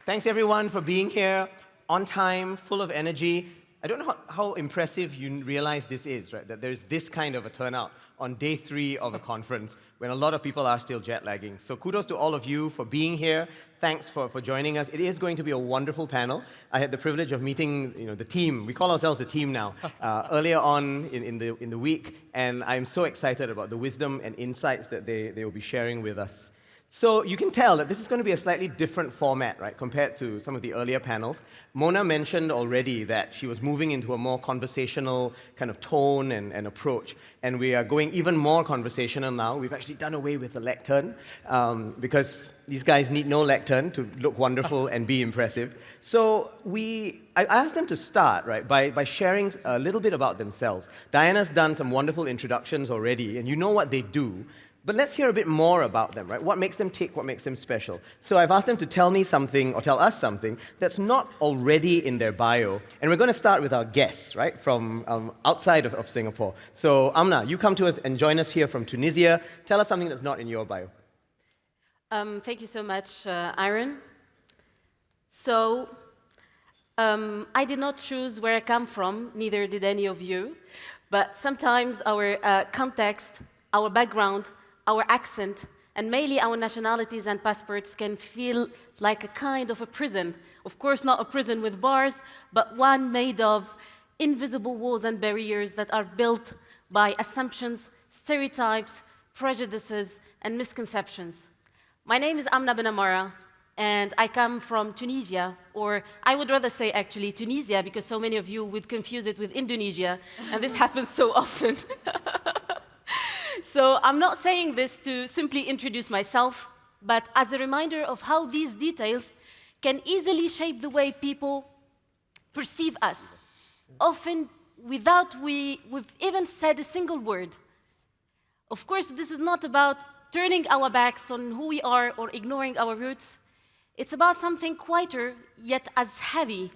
Thanks everyone for being here, on time, full of energy. I don't know how impressive you realize this is, right? That there's this kind of a turnout on day 3 of a conference when a lot of people are still jet lagging. So kudos to all of you for being here. Thanks for joining us. It is going to be a wonderful panel. I had the privilege of meeting the team. We call ourselves the team now, earlier on in the week, and I'm so excited about the wisdom and insights that they will be sharing with us. So you can tell that this is going to be a slightly different format, right, compared to some of the earlier panels. Mona mentioned already that she was moving into a more conversational kind of tone and approach, and we are going even more conversational now. We've actually done away with the lectern, because these guys need no lectern to look wonderful and be impressive. So I asked them to start, right, by sharing a little bit about themselves. Diana's done some wonderful introductions already, and you know what they do. But let's hear a bit more about them, right? What makes them tick, what makes them special? So I've asked them to tell me something, or tell us something, that's not already in their bio. And we're going to start with our guests, right, from outside of Singapore. So Amna, you come to us and join us here from Tunisia. Tell us something that's not in your bio. Thank you so much, Aaron. So, I did not choose where I come from, neither did any of you. But sometimes our context, our background, our accent, and mainly our nationalities and passports can feel like a kind of a prison. Of course, not a prison with bars, but one made of invisible walls and barriers that are built by assumptions, stereotypes, prejudices, and misconceptions. My name is Amna bin Amara, and I come from Tunisia, or I would rather say actually Tunisia, because so many of you would confuse it with Indonesia, and this happens so often. So I'm not saying this to simply introduce myself, but as a reminder of how these details can easily shape the way people perceive us, often without we've even said a single word. Of course, this is not about turning our backs on who we are or ignoring our roots. It's about something quieter, yet as heavy.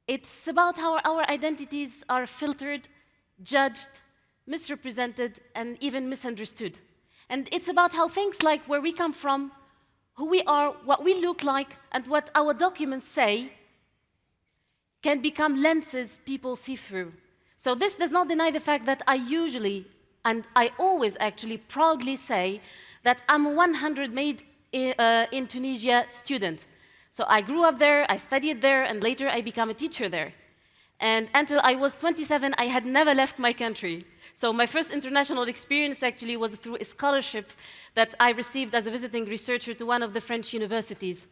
It's about how our identities are filtered, judged, misrepresented, and even misunderstood. And it's about how things like where we come from, who we are, what we look like, and what our documents say can become lenses people see through. So this does not deny the fact that I usually, and I always actually proudly say that I'm a 100 made in Tunisia student. So I grew up there, I studied there, and later I became a teacher there. And until I was 27, I had never left my country. So my first international experience actually was through a scholarship that I received as a visiting researcher to one of the French universities.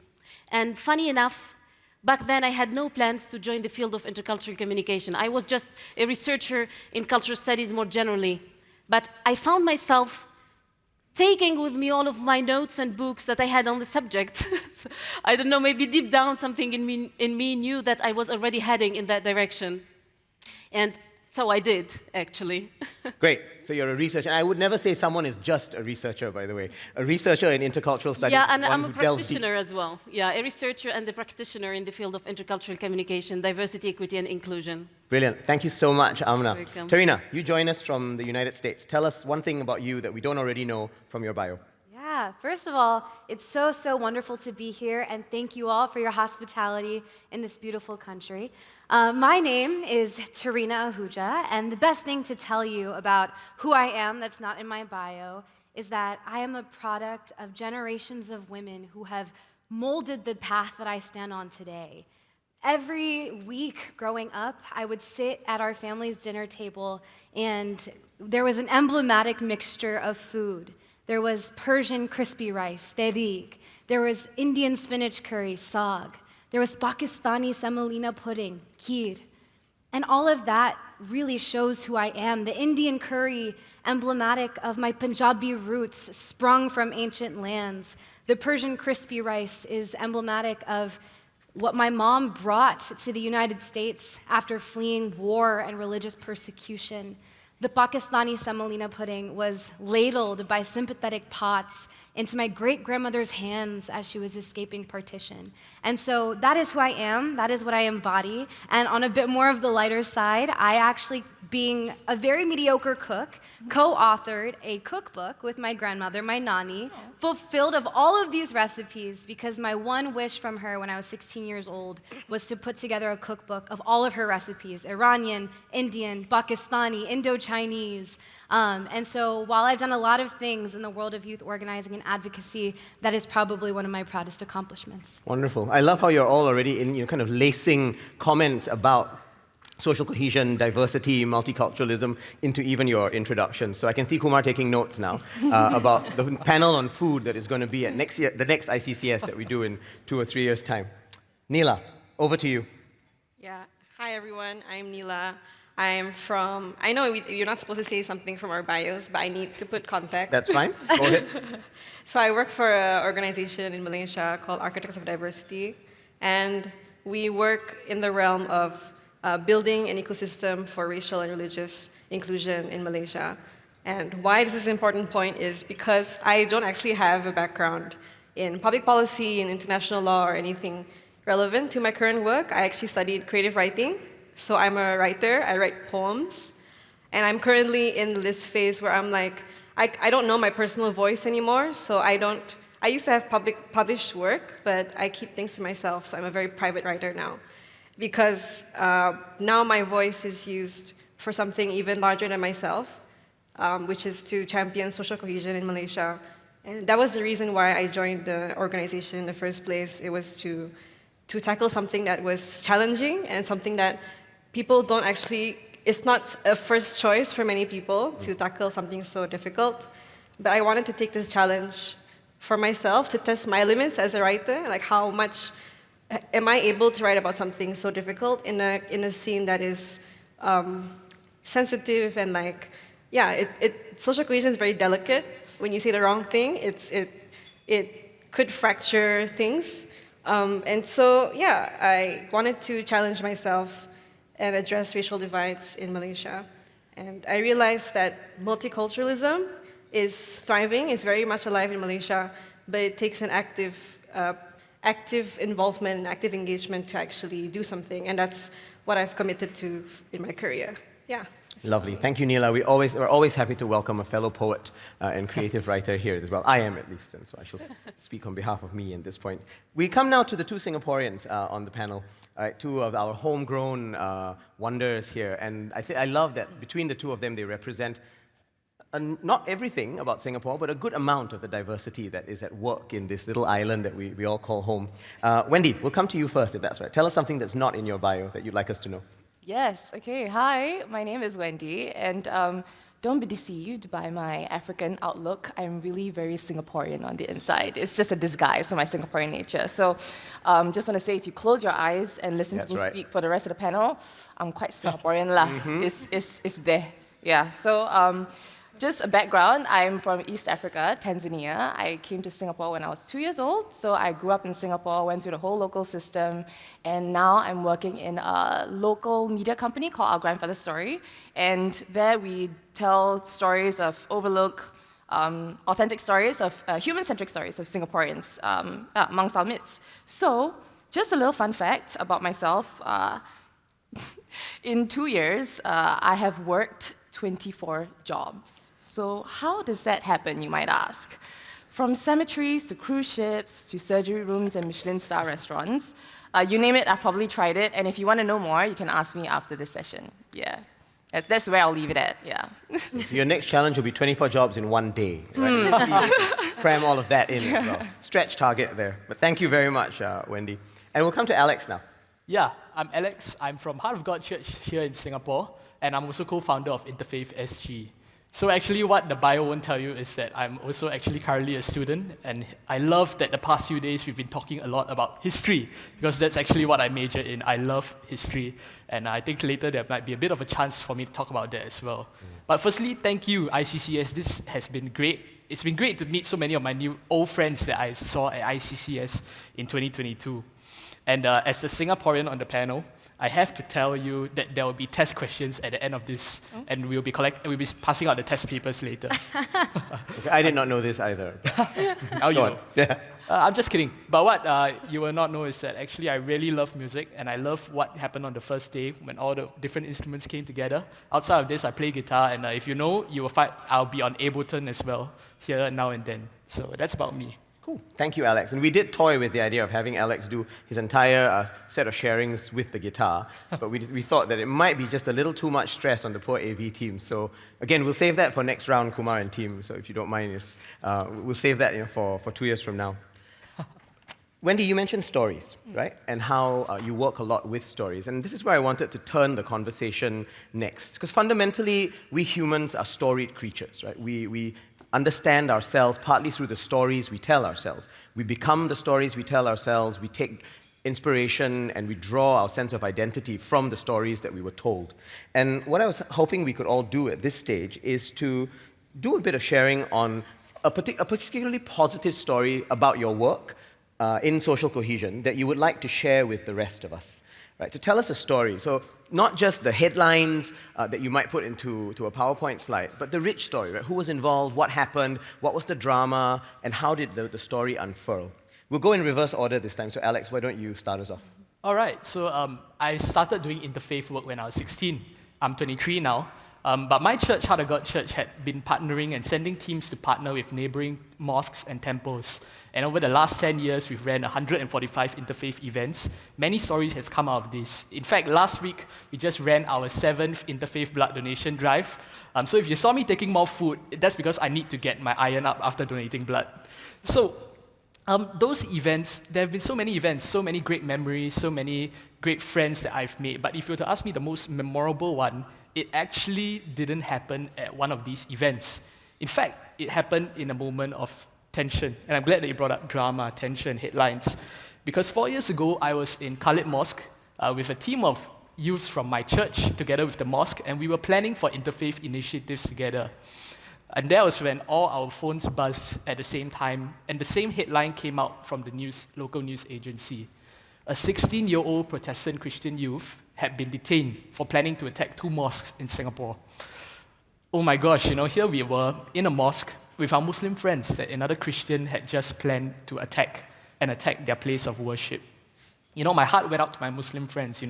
And funny enough, back then I had no plans to join the field of intercultural communication. I was just a researcher in cultural studies more generally. But I found myself taking with me all of my notes and books that I had on the subject. So, I don't know, maybe deep down something in me knew that I was already heading in that direction. And so I did, actually. Great. So you're a researcher. And I would never say someone is just a researcher, by the way. A researcher in intercultural studies. Yeah, and I'm a practitioner as well. Yeah, a researcher and a practitioner in the field of intercultural communication, diversity, equity, and inclusion. Brilliant. Thank you so much, Amna. Welcome. Tarina, you join us from the United States. Tell us one thing about you that we don't already know from your bio. Yeah, first of all, it's so wonderful to be here, and thank you all for your hospitality in this beautiful country. My name is Tarina Ahuja, and the best thing to tell you about who I am that's not in my bio is that I am a product of generations of women who have molded the path that I stand on today. Every week growing up, I would sit at our family's dinner table, and there was an emblematic mixture of food. There was Persian crispy rice, tehdig. There was Indian spinach curry, saag. There was Pakistani semolina pudding, kheer. And all of that really shows who I am. The Indian curry, emblematic of my Punjabi roots, sprung from ancient lands. The Persian crispy rice is emblematic of what my mom brought to the United States after fleeing war and religious persecution. The Pakistani semolina pudding was ladled by sympathetic pots into my great-grandmother's hands as she was escaping partition. And so that is who I am, that is what I embody. And on a bit more of the lighter side, I actually, being a very mediocre cook, co-authored a cookbook with my grandmother, my nani, fulfilled of all of these recipes because my one wish from her when I was 16 years old was to put together a cookbook of all of her recipes, Iranian, Indian, Pakistani, Indo-Chinese. And so while I've done a lot of things in the world of youth organizing and advocacy, that is probably one of my proudest accomplishments. Wonderful. I love how you're all already in, kind of lacing comments about social cohesion, diversity, multiculturalism into even your introduction. So I can see Kumar taking notes now about the panel on food that is going to be at next year, the next ICCS that we do in 2 or 3 years' time. Neila, over to you. Yeah. Hi, everyone. I'm Neila. I'm from, I know you're not supposed to say something from our bios, but I need to put context. That's fine. Go ahead. So I work for an organization in Malaysia called Architects of Diversity, and we work in the realm of building an ecosystem for racial and religious inclusion in Malaysia. And why this is an important point is because I don't actually have a background in public policy, in international law, or anything relevant to my current work. I actually studied creative writing. So I'm a writer, I write poems, and I'm currently in this phase where I'm like, I don't know my personal voice anymore, so I used to have published work, but I keep things to myself, so I'm a very private writer now. Because now my voice is used for something even larger than myself, which is to champion social cohesion in Malaysia. And that was the reason why I joined the organization in the first place. It was to tackle something that was challenging and something that people don't actually, it's not a first choice for many people to tackle something so difficult. But I wanted to take this challenge for myself to test my limits as a writer, like how much am I able to write about something so difficult in a scene that is sensitive and like, yeah, social cohesion is very delicate. When you say the wrong thing, it could fracture things. And so, yeah, I wanted to challenge myself and address racial divides in Malaysia. And I realized that multiculturalism is thriving, it's very much alive in Malaysia, but it takes an active involvement and active engagement to actually do something. And that's what I've committed to in my career. Yeah. Lovely. Thank you, Neila. We're always happy to welcome a fellow poet and creative writer here as well. I am, at least, and so I shall speak on behalf of me at this point. We come now to the two Singaporeans on the panel, two of our homegrown wonders here. And I love that between the two of them, they represent not everything about Singapore, but a good amount of the diversity that is at work in this little island that we all call home. Wendy, we'll come to you first, if that's right. Tell us something that's not in your bio that you'd like us to know. Yes, okay. Hi, my name is Wendy, and don't be deceived by my African outlook. I'm really very Singaporean on the inside. It's just a disguise for my Singaporean nature. So just want to say, if you close your eyes and listen to me speak for the rest of the panel, I'm quite Singaporean lah. It's there. Yeah, so just a background, I'm from East Africa, Tanzania. I came to Singapore when I was 2 years old, so I grew up in Singapore, went through the whole local system, and now I'm working in a local media company called Our Grandfather's Story, and there we tell stories of authentic stories of human-centric stories of Singaporeans amongst our midst. So, just a little fun fact about myself. In 2 years, I have worked 24 jobs. So how does that happen, you might ask? From cemeteries to cruise ships to surgery rooms and Michelin star restaurants, you name it, I've probably tried it. And if you want to know more, you can ask me after this session. Yeah, that's where I'll leave it at. Yeah. Your next challenge will be 24 jobs in one day. Right? Cram all of that in as well. Stretch target there. But thank you very much, Wendy. And we'll come to Alex now. Yeah, I'm Alex. I'm from Heart of God Church here in Singapore, and I'm also co-founder of Interfaith SG. So actually what the bio won't tell you is that I'm also actually currently a student, and I love that the past few days we've been talking a lot about history, because that's actually what I major in. I love history, and I think later there might be a bit of a chance for me to talk about that as well. But firstly, thank you, ICCS. This has been great. It's been great to meet so many of my new old friends that I saw at ICCS in 2022. And as the Singaporean on the panel, I have to tell you that there will be test questions at the end of this, and we'll be passing out the test papers later. Okay, I did not know this either. Now you Go on. know. Yeah. I'm just kidding. But what you will not know is that actually I really love music, and I love what happened on the first day when all the different instruments came together. Outside of this, I play guitar, and if you know, you will find I'll be on Ableton as well, here now and then. So that's about me. Cool. Thank you, Alex. And we did toy with the idea of having Alex do his entire set of sharings with the guitar, but we thought that it might be just a little too much stress on the poor AV team. So again, we'll save that for next round, Kumar and team. So if you don't mind, we'll save that for 2 years from now. Wendy, you mentioned stories, right? And how you work a lot with stories. And this is where I wanted to turn the conversation next. Because fundamentally, we humans are storied creatures, right? We understand ourselves partly through the stories we tell ourselves. We become the stories we tell ourselves. We take inspiration and we draw our sense of identity from the stories that we were told. And what I was hoping we could all do at this stage is to do a bit of sharing on a particularly positive story about your work in social cohesion that you would like to share with the rest of us, right? To tell us a story. So not just the headlines that you might put into a PowerPoint slide, but the rich story, right? Who was involved, what happened, what was the drama, and how did the story unfurl? We'll go in reverse order this time. So Alex, why don't you start us off? All right, so I started doing interfaith work when I was 16. I'm 23 now. But my church, Heart of God Church, had been partnering and sending teams to partner with neighboring mosques and temples. And over the last 10 years, we've ran 145 interfaith events. Many stories have come out of this. In fact, last week, we just ran our 7th interfaith blood donation drive. So if you saw me taking more food, that's because I need to get my iron up after donating blood. So those events, there have been so many events, so many great memories, so many great friends that I've made. But if you were to ask me the most memorable one, it actually didn't happen at one of these events. In fact, it happened in a moment of tension. And I'm glad that you brought up drama, tension, headlines. Because 4 years ago, I was in Khalid Mosque with a team of youths from my church together with the mosque, and we were planning for interfaith initiatives together. And that was when all our phones buzzed at the same time, and the same headline came out from the local news agency. A 16-year-old Protestant Christian youth had been detained for planning to attack 2 mosques in Singapore. Oh my gosh, here we were in a mosque with our Muslim friends that another Christian had just planned to attack their place of worship. My heart went out to my Muslim friends,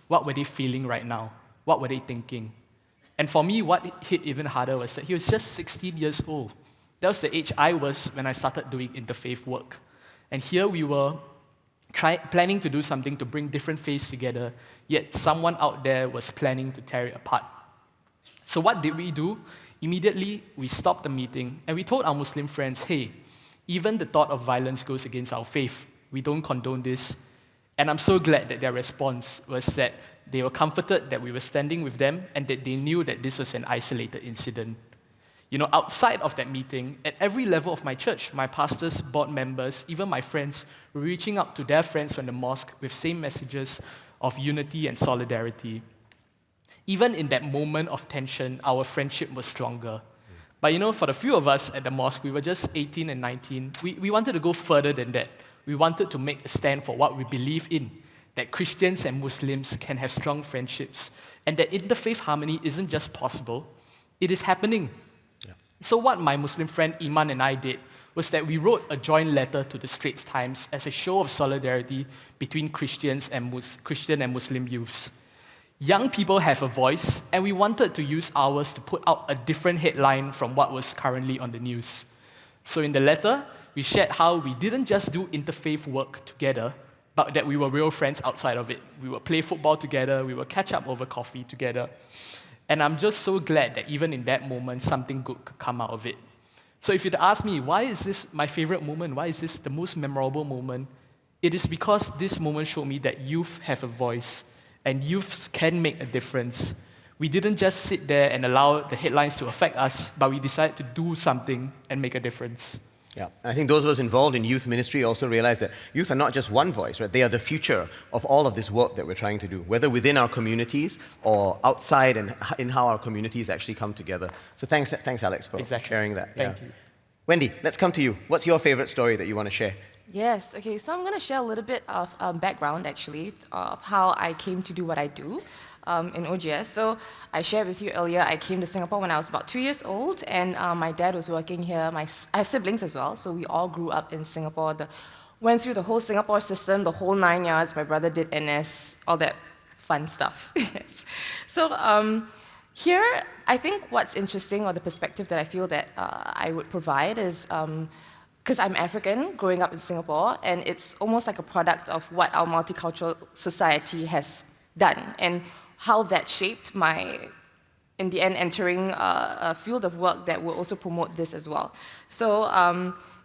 what were they feeling right now? What were they thinking? And for me, what hit even harder was that he was just 16 years old. That was the age I was when I started doing interfaith work. And here we were planning to do something to bring different faiths together, yet someone out there was planning to tear it apart. So what did we do? Immediately, we stopped the meeting and we told our Muslim friends, hey, even the thought of violence goes against our faith. We don't condone this. And I'm so glad that their response was that they were comforted that we were standing with them and that they knew that this was an isolated incident. Outside of that meeting, at every level of my church, my pastors, board members, even my friends were reaching out to their friends from the mosque with same messages of unity and solidarity. Even in that moment of tension, our friendship was stronger. But for the few of us at the mosque, we were just 18 and 19. We wanted to go further than that. We wanted to make a stand for what we believe in, that Christians and Muslims can have strong friendships, and that interfaith harmony isn't just possible, it is happening. So what my Muslim friend Iman and I did was that we wrote a joint letter to the Straits Times as a show of solidarity between Christian and Muslim youths. Young people have a voice, and we wanted to use ours to put out a different headline from what was currently on the news. So in the letter, we shared how we didn't just do interfaith work together, but that we were real friends outside of it. We would play football together, we would catch up over coffee together. And I'm just so glad that even in that moment, something good could come out of it. So if you'd ask me, why is this my favorite moment? Why is this the most memorable moment? It is because this moment showed me that youth have a voice, and youths can make a difference. We didn't just sit there and allow the headlines to affect us, but we decided to do something and make a difference. Yeah, I think those of us involved in youth ministry also realize that youth are not just one voice, right? They are the future of all of this work that we're trying to do, whether within our communities or outside and in how our communities actually come together. So thanks Alex, for sharing that. Thank you. Wendy, let's come to you. What's your favorite story that you want to share? Yes, okay, so I'm going to share a little bit of background actually of how I came to do what I do in OGS. So I shared with you earlier, I came to Singapore when I was about 2 years old, and my dad was working here. I have siblings as well, so we all grew up in Singapore. Went through the whole Singapore system, the whole 9 years. My brother did NS, all that fun stuff. Yes. So here, I think what's interesting, or the perspective that I feel that I would provide is, because I'm African, growing up in Singapore, and it's almost like a product of what our multicultural society has done, and how that shaped my, in the end, entering a field of work that will also promote this as well. So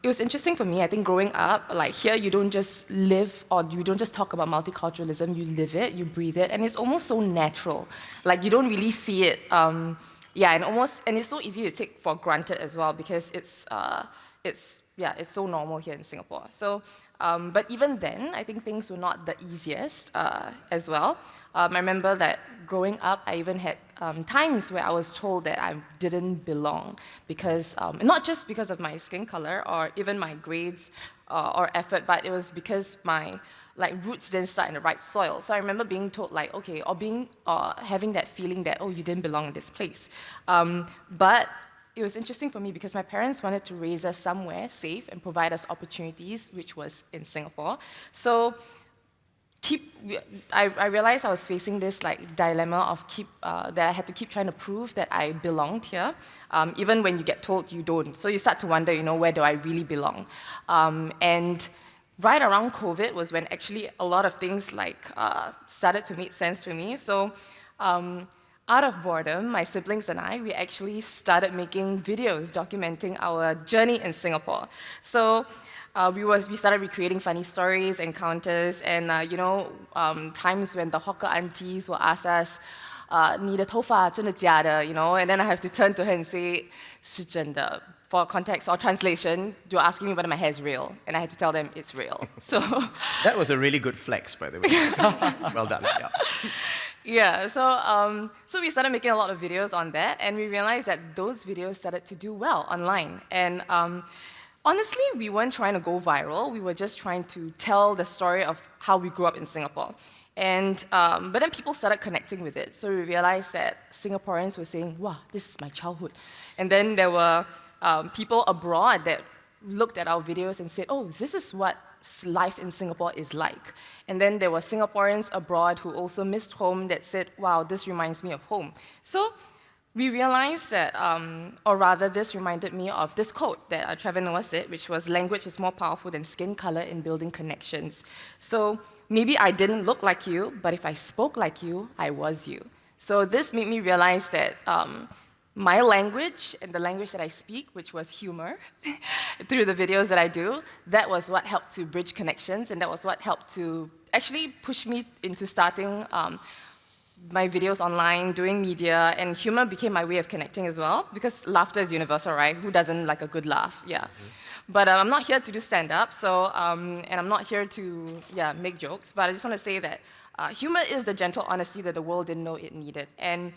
it was interesting for me, I think growing up, like here you don't just live, or you don't just talk about multiculturalism, you live it, you breathe it, and it's almost so natural. Like you don't really see it, and it's so easy to take for granted as well, because it's so normal here in Singapore. So, but even then, I think things were not the easiest as well. I remember that growing up, I even had times where I was told that I didn't belong, because not just because of my skin color or even my grades or effort, but it was because my roots didn't start in the right soil. So I remember being told or having that feeling that, oh, you didn't belong in this place. But it was interesting for me because my parents wanted to raise us somewhere safe and provide us opportunities, which was in Singapore. So I realized I was facing this dilemma of that I had to keep trying to prove that I belonged here, even when you get told you don't. So you start to wonder, where do I really belong? And right around COVID was when actually a lot of things started to make sense for me. So out of boredom, my siblings and I, we actually started making videos documenting our journey in Singapore. So we started recreating funny stories, encounters, and times when the hawker aunties will ask us, 你的头发真的假的? And then I have to turn to her and say, 是真的. For context or translation, you're asking me whether my hair is real, and I had to tell them it's real. So that was a really good flex, by the way. Well done. Yeah. Yeah, so we started making a lot of videos on that, and we realized that those videos started to do well online. And honestly, we weren't trying to go viral. We were just trying to tell the story of how we grew up in Singapore. And but then people started connecting with it. So we realized that Singaporeans were saying, wow, this is my childhood. And then there were people abroad that looked at our videos and said, oh, this is what life in Singapore is like. And then there were Singaporeans abroad who also missed home that said, wow, this reminds me of home. So we realized that, or rather this reminded me of this quote that Trevor Noah said, which was, language is more powerful than skin color in building connections. So maybe I didn't look like you, but if I spoke like you, I was you. So this made me realize that my language and the language that I speak, which was humor, through the videos that I do, that was what helped to bridge connections, and that was what helped to actually push me into starting my videos online, doing media, and humor became my way of connecting as well, because laughter is universal, right? Who doesn't like a good laugh? Yeah. But I'm not here to do stand-up, so, and I'm not here to, make jokes, but I just want to say that humor is the gentle honesty that the world didn't know it needed. And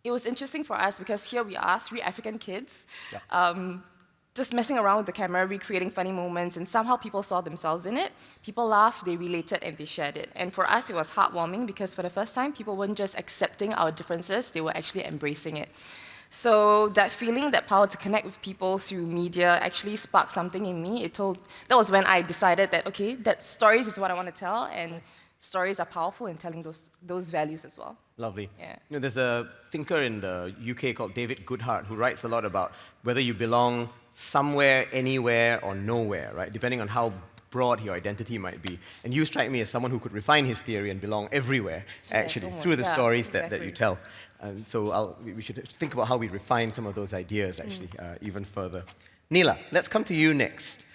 it was interesting for us because here we are, 3 African kids, just messing around with the camera, recreating funny moments, and somehow people saw themselves in it. People laughed, they related, and they shared it. And for us, it was heartwarming because for the first time, people weren't just accepting our differences, they were actually embracing it. So that feeling, that power to connect with people through media actually sparked something in me. That was when I decided that, okay, that stories is what I want to tell, and stories are powerful in telling those values as well. Lovely. Yeah. There's a thinker in the UK called David Goodhart who writes a lot about whether you belong somewhere, anywhere, or nowhere, right? Depending on how broad your identity might be. And you strike me as someone who could refine his theory and belong everywhere, actually, through the stories that you tell. And so we should think about how we refine some of those ideas, actually, even further. Neila, let's come to you next.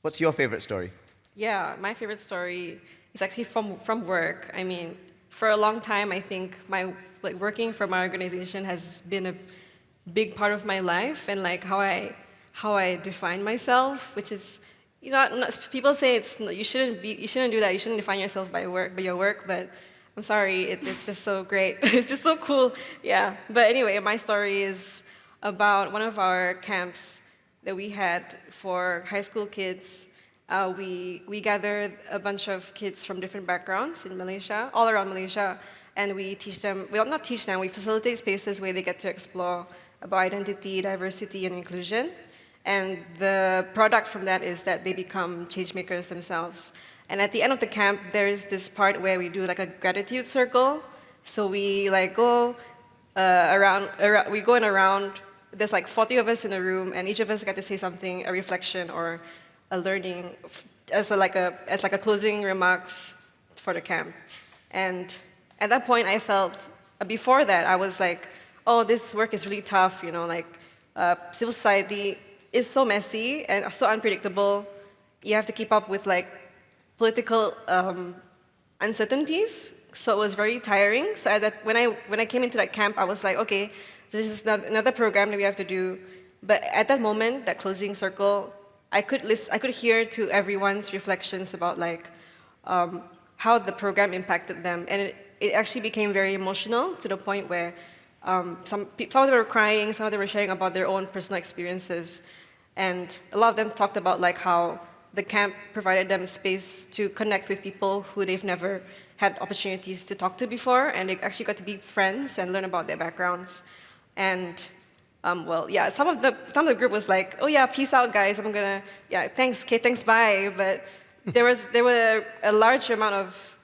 What's your favorite story? Yeah, my favorite story is actually from work. I mean, for a long time, I think working for my organization has been a big part of my life, and how I define myself, which is, people say you shouldn't do that. You shouldn't define yourself by your work, but I'm sorry, it's just so great. It's just so cool. Yeah. But anyway, my story is about one of our camps. that we had for high school kids. We gathered a bunch of kids from different backgrounds in Malaysia, all around Malaysia, and we teach them, well, not teach them, we facilitate spaces where they get to explore about identity, diversity, and inclusion. And the product from that is that they become changemakers themselves. And at the end of the camp, there is this part where we do like a gratitude circle. So we like go around, we go in around, there's like 40 of us in a room, and each of us get to say something, a reflection or a learning as like a closing remarks for the camp. And at that point, I felt, before that, I was like, oh, this work is really tough, you know, like civil society is so messy and so unpredictable. You have to keep up with like political uncertainties, so it was very tiring. So when I came into that camp, I was like, okay, this is another program that we have to do. But at that moment, that closing circle, I could hear to everyone's reflections about like how the program impacted them, and it actually became very emotional to the point where some of them were crying, some of them were sharing about their own personal experiences, and a lot of them talked about like how the camp provided them space to connect with people who they've never had opportunities to talk to before, and they actually got to be friends and learn about their backgrounds. And well, yeah, some of the group was like, oh yeah, peace out, guys. I'm gonna, yeah, thanks, okay, thanks, bye. But there were a large amount of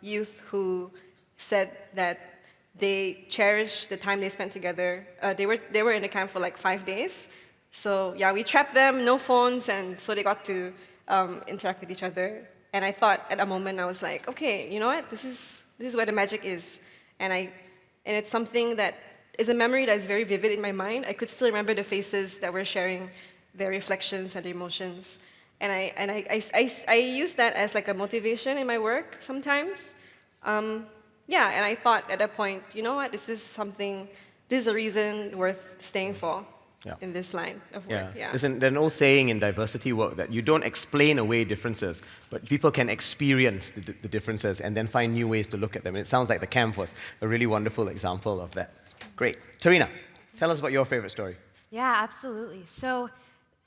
youth who said that they cherished the time they spent together. They were in the camp for like 5 days. So yeah, we trapped them, no phones, and so they got to interact with each other. And I thought at a moment, I was like, okay, you know what? This is where the magic is, and it's something that is a memory that is very vivid in my mind. I could still remember the faces that were sharing their reflections and emotions, and I use that as like a motivation in my work sometimes. Yeah, and I thought at that point, you know what? This is a reason worth staying for. Yeah. In this line of work. Yeah. There's an old saying in diversity work that you don't explain away differences, but people can experience the differences and then find new ways to look at them. And it sounds like the camp was a really wonderful example of that. Great. Tarina, tell us about your favorite story. Yeah, absolutely. So,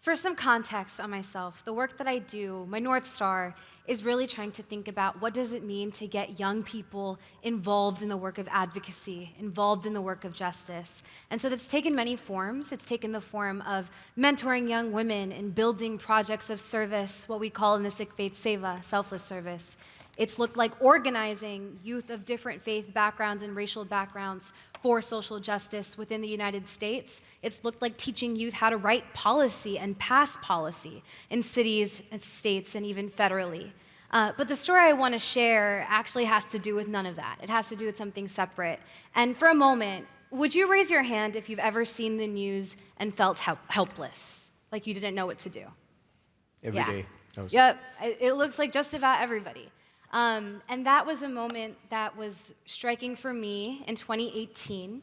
for some context on myself, the work that I do, my North Star, is really trying to think about what does it mean to get young people involved in the work of advocacy, involved in the work of justice. And so that's taken many forms. It's taken the form of mentoring young women and building projects of service, what we call in the Sikh faith seva, selfless service. It's looked like organizing youth of different faith backgrounds and racial backgrounds for social justice within the United States. It's looked like teaching youth how to write policy and pass policy in cities and states and even federally. But the story I want to share actually has to do with none of that. It has to do with something separate. And for a moment, would you raise your hand if you've ever seen the news and felt helpless, like you didn't know what to do? Every day. Yep, it looks like just about everybody. And that was a moment that was striking for me in 2018.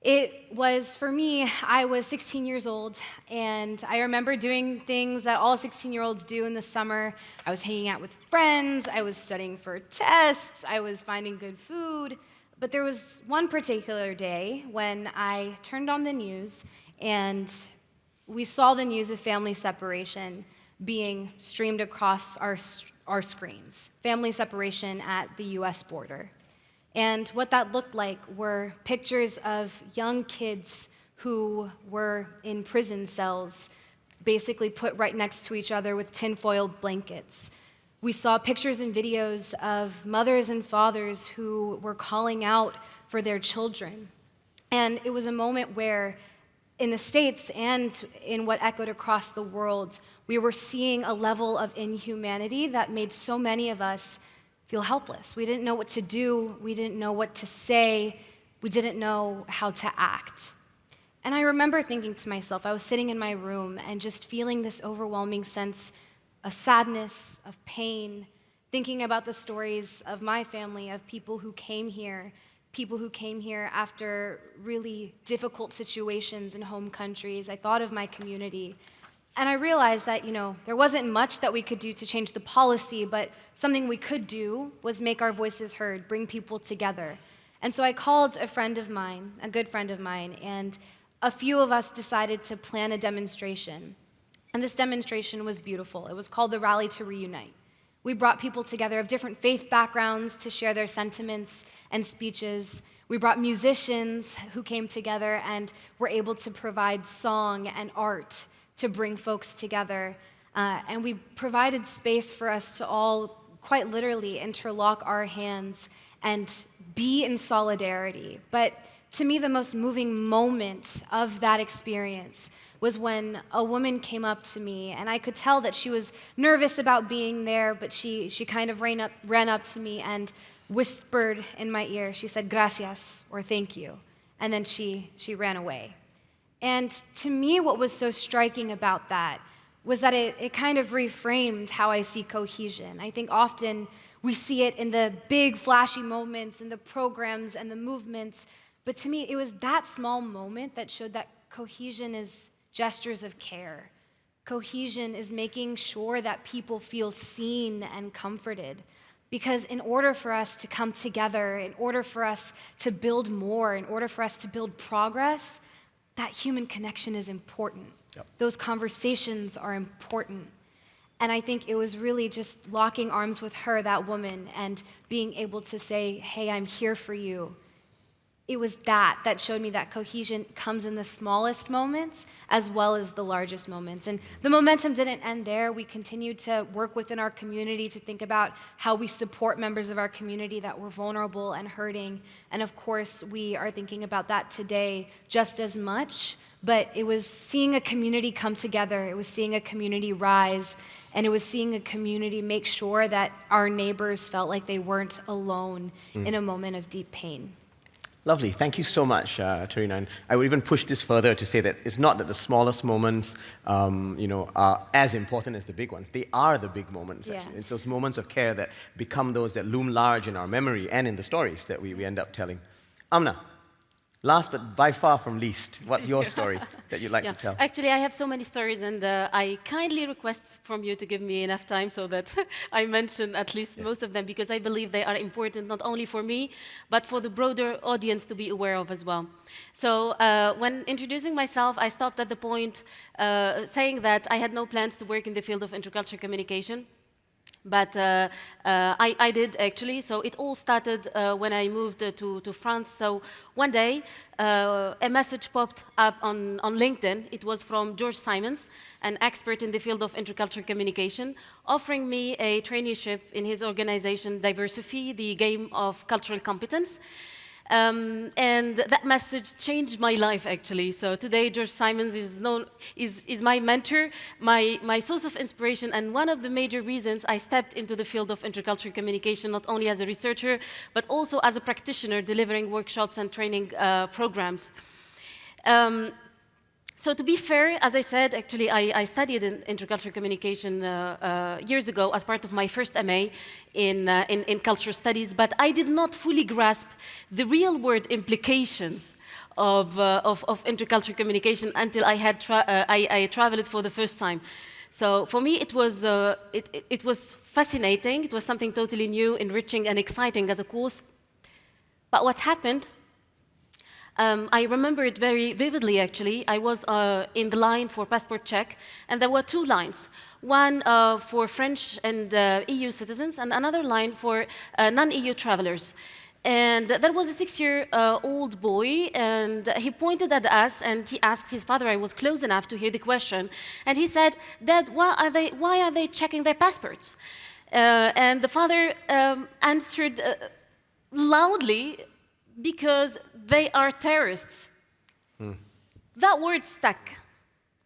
It was, for me, I was 16 years old, and I remember doing things that all 16-year-olds do in the summer. I was hanging out with friends, I was studying for tests, I was finding good food. But there was one particular day when I turned on the news, and we saw the news of family separation being streamed across our screens, family separation at the US border. And what that looked like were pictures of young kids who were in prison cells, basically put right next to each other with tinfoil blankets. We saw pictures and videos of mothers and fathers who were calling out for their children. And it was a moment where, in the States and in what echoed across the world, we were seeing a level of inhumanity that made so many of us feel helpless. We didn't know what to do. We didn't know what to say. We didn't know how to act. And I remember thinking to myself, I was sitting in my room and just feeling this overwhelming sense of sadness, of pain, thinking about the stories of my family, of people who came here after really difficult situations in home countries. I thought of my community. And I realized that, there wasn't much that we could do to change the policy, but something we could do was make our voices heard, bring people together. And so I called a friend of mine, a good friend of mine, and a few of us decided to plan a demonstration. And this demonstration was beautiful. It was called the Rally to Reunite. We brought people together of different faith backgrounds to share their sentiments and speeches. We brought musicians who came together and were able to provide song and art to bring folks together. And we provided space for us to all, quite literally, interlock our hands and be in solidarity. But to me, the most moving moment of that experience was when a woman came up to me, and I could tell that she was nervous about being there, but she kind of ran up to me and whispered in my ear. She said, "Gracias," or "thank you," and then she ran away. And to me, what was so striking about that was that it kind of reframed how I see cohesion. I think often we see it in the big, flashy moments, in the programs and the movements, but to me, it was that small moment that showed that cohesion is gestures of care. Cohesion is making sure that people feel seen and comforted. Because in order for us to come together, in order for us to build more, in order for us to build progress, that human connection is important. Yep. Those conversations are important. And I think it was really just locking arms with her, that woman, and being able to say, "Hey, I'm here for you." It was that showed me that cohesion comes in the smallest moments as well as the largest moments. And the momentum didn't end there. We continued to work within our community to think about how we support members of our community that were vulnerable and hurting. And of course, we are thinking about that today just as much. But it was seeing a community come together. It was seeing a community rise. And it was seeing a community make sure that our neighbors felt like they weren't alone in a moment of deep pain. Lovely. Thank you so much, Tarina. And I would even push this further to say that it's not that the smallest moments, are as important as the big ones. They are the big moments, actually. It's those moments of care that become those that loom large in our memory and in the stories that we end up telling. Amna, last but by far from least, what's your story that you'd like to tell? Actually, I have so many stories, and I kindly request from you to give me enough time so that I mention at least most of them, because I believe they are important not only for me, but for the broader audience to be aware of as well. So when introducing myself, I stopped at the point saying that I had no plans to work in the field of intercultural communication. But I did, actually. So it all started when I moved to France. So one day, a message popped up on LinkedIn. It was from George Simons, an expert in the field of intercultural communication, offering me a traineeship in his organization, Diversify, the game of cultural competence. And that message changed my life, actually. So today, George Simons is my mentor, my source of inspiration, and one of the major reasons I stepped into the field of intercultural communication, not only as a researcher, but also as a practitioner delivering workshops and training programs. So to be fair, as I said, actually, I studied in intercultural communication years ago as part of my first MA in cultural studies, but I did not fully grasp the real-world implications of intercultural communication until I traveled for the first time. So for me, it was fascinating. It was something totally new, enriching, and exciting as a course. But what happened? I remember it very vividly, actually. I was in the line for passport check, and there were two lines. One for French and EU citizens, and another line for non-EU travelers. And there was a 6-year-old boy, and he pointed at us, and he asked his father. I was close enough to hear the question, and he said, "Dad, why are they checking their passports?" And the father answered loudly, "Because they are terrorists." That word stuck,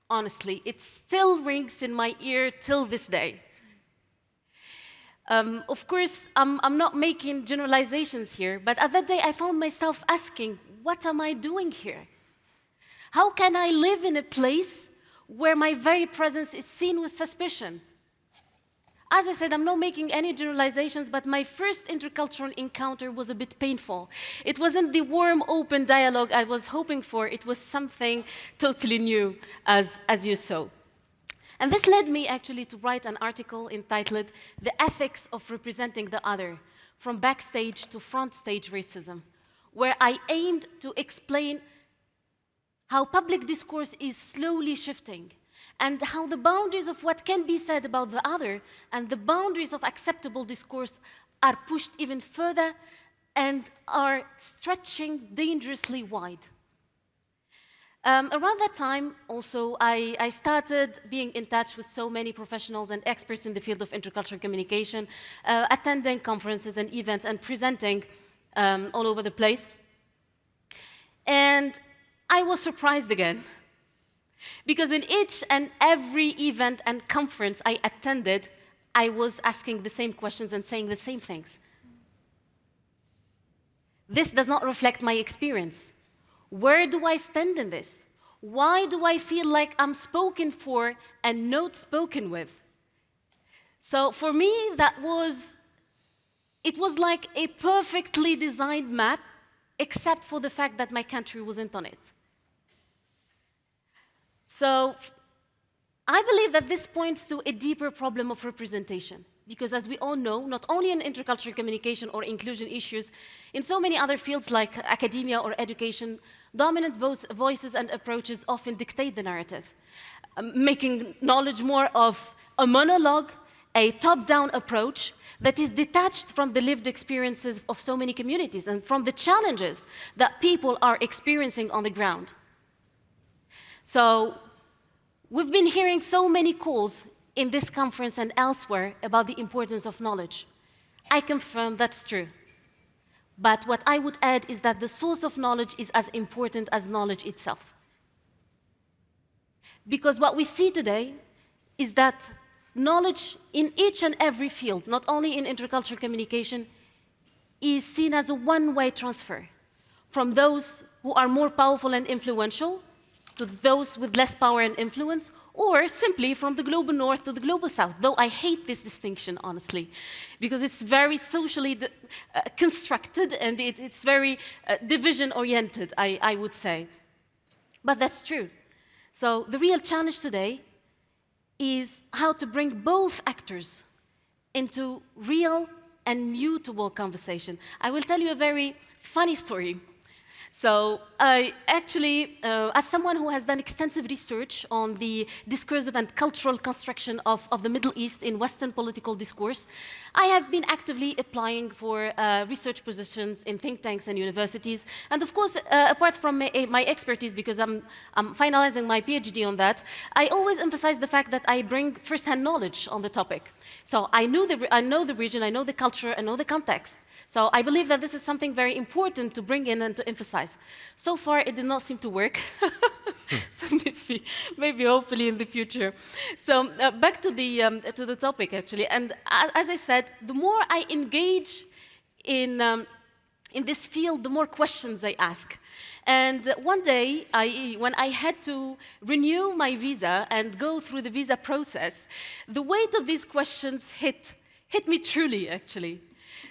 honestly. It still rings in my ear till this day. Of course, I'm not making generalizations here, but at that day I found myself asking, what am I doing here? How can I live in a place where my very presence is seen with suspicion? As I said, I'm not making any generalizations, but my first intercultural encounter was a bit painful. It wasn't the warm, open dialogue I was hoping for. It was something totally new, as you saw. And this led me actually to write an article entitled "The Ethics of Representing the Other, From Backstage to Front Stage Racism," where I aimed to explain how public discourse is slowly shifting, and how the boundaries of what can be said about the other and the boundaries of acceptable discourse are pushed even further and are stretching dangerously wide. Around that time, also, I started being in touch with so many professionals and experts in the field of intercultural communication, attending conferences and events and presenting all over the place. And I was surprised again, because in each and every event and conference I attended, I was asking the same questions and saying the same things. This does not reflect my experience. Where do I stand in this? Why do I feel like I'm spoken for and not spoken with? So for me, it was like a perfectly designed map, except for the fact that my country wasn't on it. So I believe that this points to a deeper problem of representation. Because as we all know, not only in intercultural communication or inclusion issues, in so many other fields like academia or education, dominant voices and approaches often dictate the narrative, making knowledge more of a monologue, a top-down approach that is detached from the lived experiences of so many communities and from the challenges that people are experiencing on the ground. So we've been hearing so many calls in this conference and elsewhere about the importance of knowledge. I confirm that's true. But what I would add is that the source of knowledge is as important as knowledge itself. Because what we see today is that knowledge in each and every field, not only in intercultural communication, is seen as a one-way transfer from those who are more powerful and influential to those with less power and influence, or simply from the global north to the global south, though I hate this distinction, honestly, because it's very socially constructed and it's very division-oriented, I would say. But that's true. So the real challenge today is how to bring both actors into real and mutable conversation. I will tell you a very funny story. So I actually, as someone who has done extensive research on the discursive and cultural construction of the Middle East in Western political discourse, I have been actively applying for research positions in think tanks and universities. And of course, apart from my expertise, because I'm finalizing my PhD on that, I always emphasize the fact that I bring first-hand knowledge on the topic. So I know the region, I know the culture, I know the context. So I believe that this is something very important to bring in and to emphasize. So far, it did not seem to work. So maybe hopefully in the future. So back to the topic, actually. And as I said, the more I engage in this field, the more questions I ask. And one day, when I had to renew my visa and go through the visa process, the weight of these questions hit me truly, actually.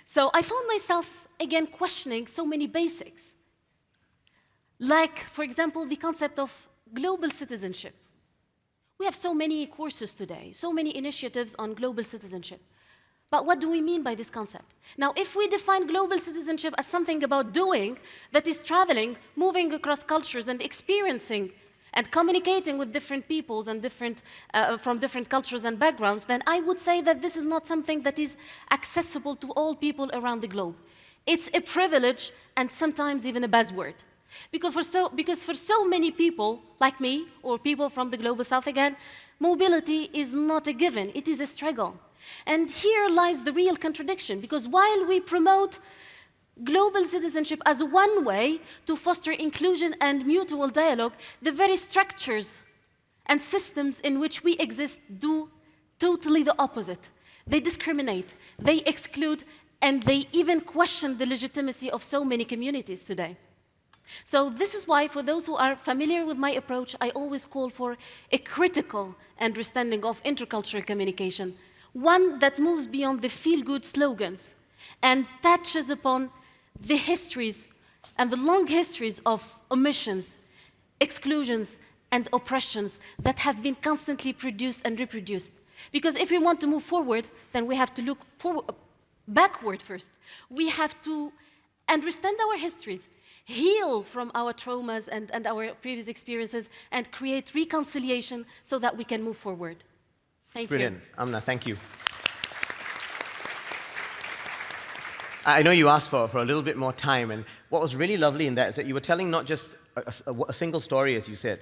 So I found myself, again, questioning so many basics. Like, for example, the concept of global citizenship. We have so many courses today, so many initiatives on global citizenship. But what do we mean by this concept? Now, if we define global citizenship as something about doing, that is traveling, moving across cultures and experiencing and communicating with different peoples and from different cultures and backgrounds, then I would say that this is not something that is accessible to all people around the globe. It's a privilege and sometimes even a buzzword. Because for so many people, like me, or people from the global south again, mobility is not a given, it is a struggle. And here lies the real contradiction, because while we promote global citizenship as one way to foster inclusion and mutual dialogue, the very structures and systems in which we exist do totally the opposite. They discriminate, they exclude, and they even question the legitimacy of so many communities today. So this is why, for those who are familiar with my approach, I always call for a critical understanding of intercultural communication, one that moves beyond the feel-good slogans and touches upon the histories and the long histories of omissions, exclusions, and oppressions that have been constantly produced and reproduced. Because if we want to move forward, then we have to look backward first. We have to understand our histories, heal from our traumas and our previous experiences, and create reconciliation so that we can move forward. Thank Brilliant. you. Amna, thank you. I know you asked for a little bit more time, and what was really lovely in that is that you were telling not just a single story, as you said,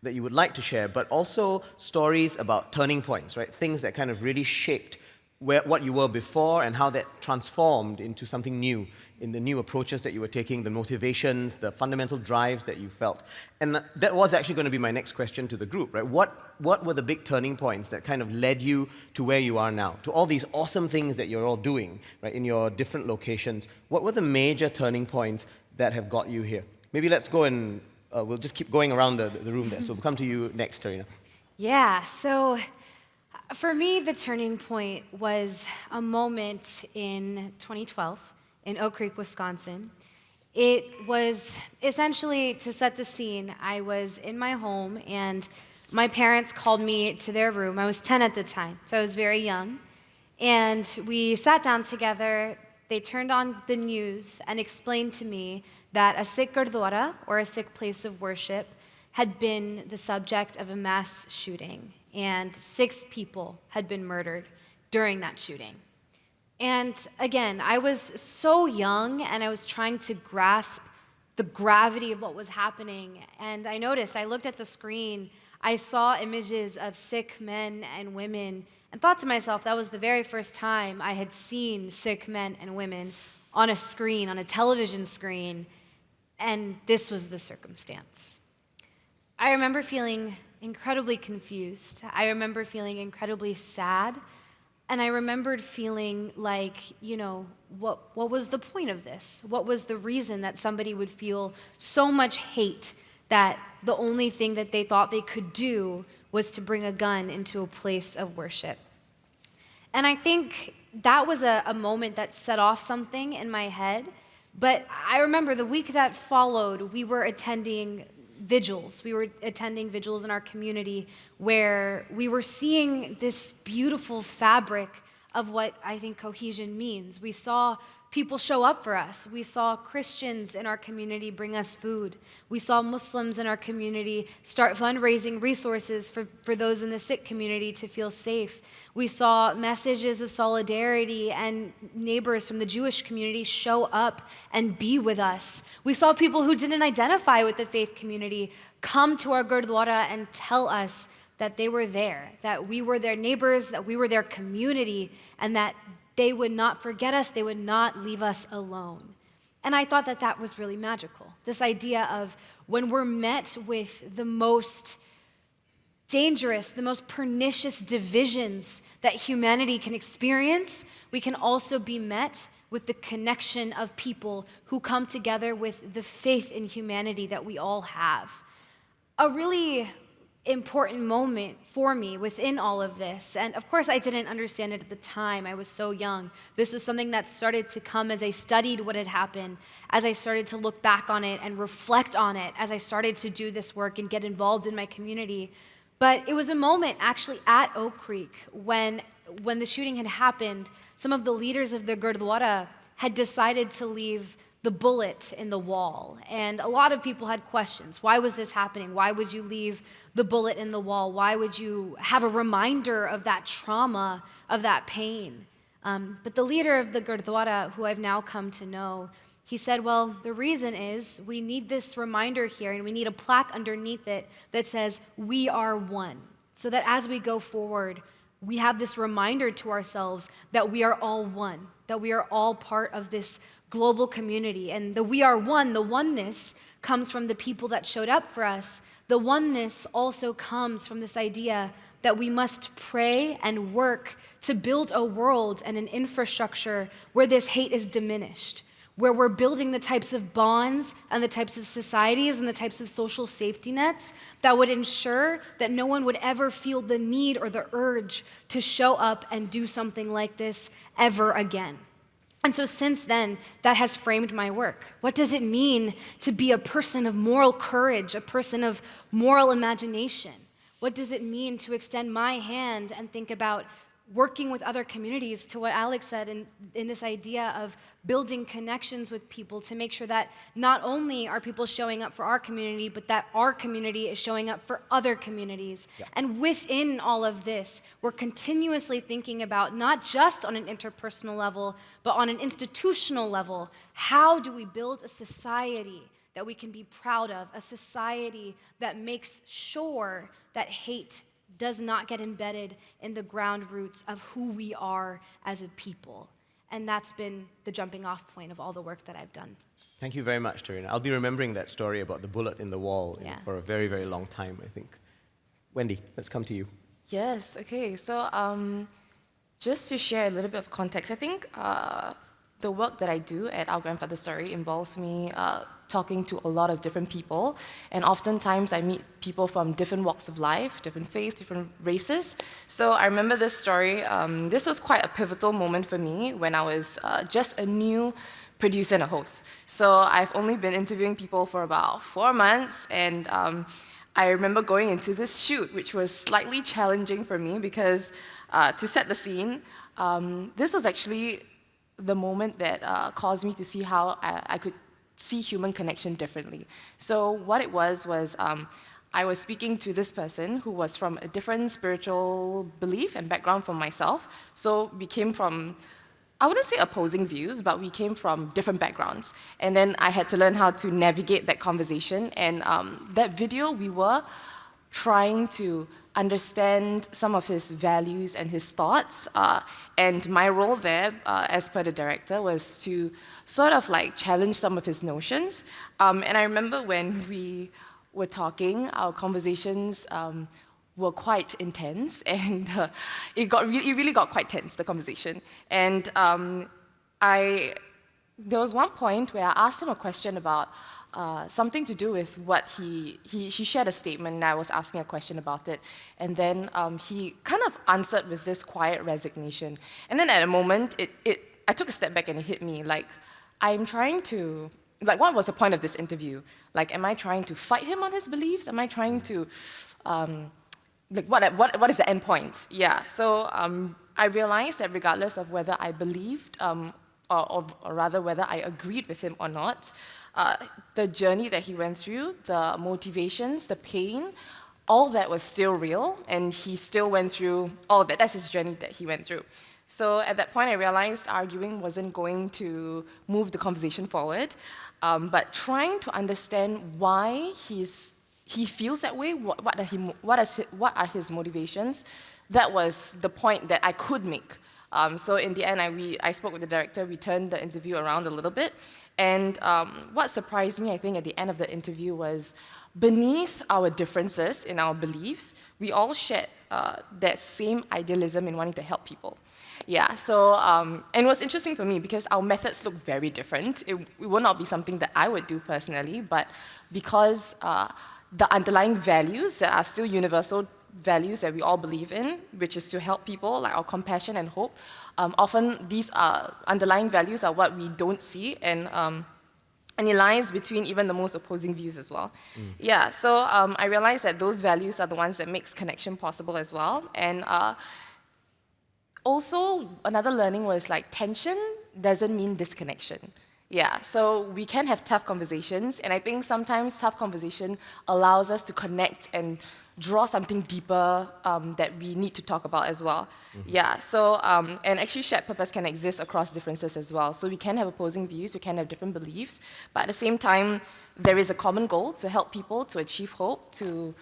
that you would like to share, but also stories about turning points, right? Things that kind of really shaped what you were before and how that transformed into something new, in the new approaches that you were taking, the motivations, the fundamental drives that you felt. And that was actually going to be my next question to the group, right? What were the big turning points that kind of led you to where you are now, to all these awesome things that you're all doing, right, in your different locations? What were the major turning points that have got you here? Maybe let's go and we'll just keep going around the room there. So we'll come to you next, Tarina. Yeah, so for me, the turning point was a moment in 2012 in Oak Creek, Wisconsin. It was essentially, to set the scene, I was in my home and my parents called me to their room. I was 10 at the time, so I was very young. And we sat down together. They turned on the news and explained to me that a Sikh Gurdwara, or a Sikh place of worship, had been the subject of a mass shooting, and 6 people had been murdered during that shooting. And again, I was so young, and I was trying to grasp the gravity of what was happening. And I noticed, I looked at the screen, I saw images of Sikh men and women, and thought to myself, that was the very first time I had seen Sikh men and women on a screen, on a television screen, and this was the circumstance. I remember feeling incredibly confused. I remember feeling incredibly sad. And I remembered feeling like, what was the point of this? What was the reason that somebody would feel so much hate that the only thing that they thought they could do was to bring a gun into a place of worship? And I think that was a moment that set off something in my head. But I remember the week that followed, we were attending vigils. We were attending vigils in our community where we were seeing this beautiful fabric of what I think cohesion means. We saw people show up for us. We saw Christians in our community bring us food. We saw Muslims in our community start fundraising resources for those in the Sikh community to feel safe. We saw messages of solidarity and neighbors from the Jewish community show up and be with us. We saw people who didn't identify with the faith community come to our Gurdwara and tell us that they were there, that we were their neighbors, that we were their community, and that they would not forget us, they would not leave us alone. And I thought that that was really magical. This idea of when we're met with the most dangerous, the most pernicious divisions that humanity can experience, we can also be met with the connection of people who come together with the faith in humanity that we all have. A really important moment for me within all of this. And of course, I didn't understand it at the time. I was so young. This was something that started to come as I studied what had happened, as I started to look back on it and reflect on it, as I started to do this work and get involved in my community. But it was a moment actually at Oak Creek when the shooting had happened. Some of the leaders of the Gurdwara had decided to leave the bullet in the wall. And a lot of people had questions. Why was this happening? Why would you leave the bullet in the wall? Why would you have a reminder of that trauma, of that pain? But the leader of the Gurdwara, who I've now come to know, he said, well, the reason is we need this reminder here, and we need a plaque underneath it that says, we are one. So that as we go forward, we have this reminder to ourselves that we are all one, that we are all part of this global community. And the we are one, the oneness, comes from the people that showed up for us. The oneness also comes from this idea that we must pray and work to build a world and an infrastructure where this hate is diminished, where we're building the types of bonds and the types of societies and the types of social safety nets that would ensure that no one would ever feel the need or the urge to show up and do something like this ever again. And so since then, that has framed my work. What does it mean to be a person of moral courage, a person of moral imagination? What does it mean to extend my hand and think about working with other communities, to what Alex said, in this idea of building connections with people to make sure that not only are people showing up for our community, but that our community is showing up for other communities. Yeah. And within all of this, we're continuously thinking about, not just on an interpersonal level, but on an institutional level, how do we build a society that we can be proud of, a society that makes sure that hate does not get embedded in the ground roots of who we are as a people. And that's been the jumping off point of all the work that I've done. Thank you very much, Tarina. I'll be remembering that story about the bullet in the wall Yeah. for a very, very long time, I think. Wendy, let's come to you. Yes, okay. So just to share a little bit of context, I think the work that I do at Our Grandfather's Story involves me talking to a lot of different people, and oftentimes I meet people from different walks of life, different faiths, different races. So I remember this story. This was quite a pivotal moment for me when I was just a new producer and a host. So I've only been interviewing people for about 4 months, and I remember going into this shoot, which was slightly challenging for me because to set the scene, this was actually the moment that caused me to see how I could see human connection differently. So what it was I was speaking to this person who was from a different spiritual belief and background from myself. So we came from, I wouldn't say opposing views, but we came from different backgrounds. And then I had to learn how to navigate that conversation. And that video, we were trying to understand some of his values and his thoughts. And my role there, as per the director, was to sort of like challenge some of his notions. And I remember when we were talking, our conversations were quite intense, and it really got quite tense, the conversation. And there was one point where I asked him a question about something to do with what he shared a statement, and I was asking a question about it. And then he kind of answered with this quiet resignation. And then at a moment, I took a step back and it hit me, like, I'm trying to, like, what was the point of this interview? Like, am I trying to fight him on his beliefs? Am I trying to, like, what is the end point? Yeah, so I realized that regardless of whether I believed, or rather whether I agreed with him or not, the journey that he went through, the motivations, the pain, all that was still real, and he still went through all that. That's his journey that he went through. So at that point, I realized arguing wasn't going to move the conversation forward, but trying to understand why he feels that way, what are his motivations, that was the point that I could make. So in the end, I spoke with the director, we turned the interview around a little bit, and what surprised me, I think, at the end of the interview was beneath our differences in our beliefs, we all shared that same idealism in wanting to help people. Yeah, so, and it was interesting for me because our methods look very different. It would not be something that I would do personally, but because the underlying values that are still universal values that we all believe in, which is to help people, like our compassion and hope, often these underlying values are what we don't see, and it lies between even the most opposing views as well. Yeah, so I realized that those values are the ones that makes connection possible as well. And also, another learning was like tension doesn't mean disconnection. Yeah, so we can have tough conversations, and I think sometimes tough conversation allows us to connect and draw something deeper that we need to talk about as well. Yeah, so, and actually shared purpose can exist across differences as well. So we can have opposing views, we can have different beliefs, but at the same time, there is a common goal to help people to achieve hope, to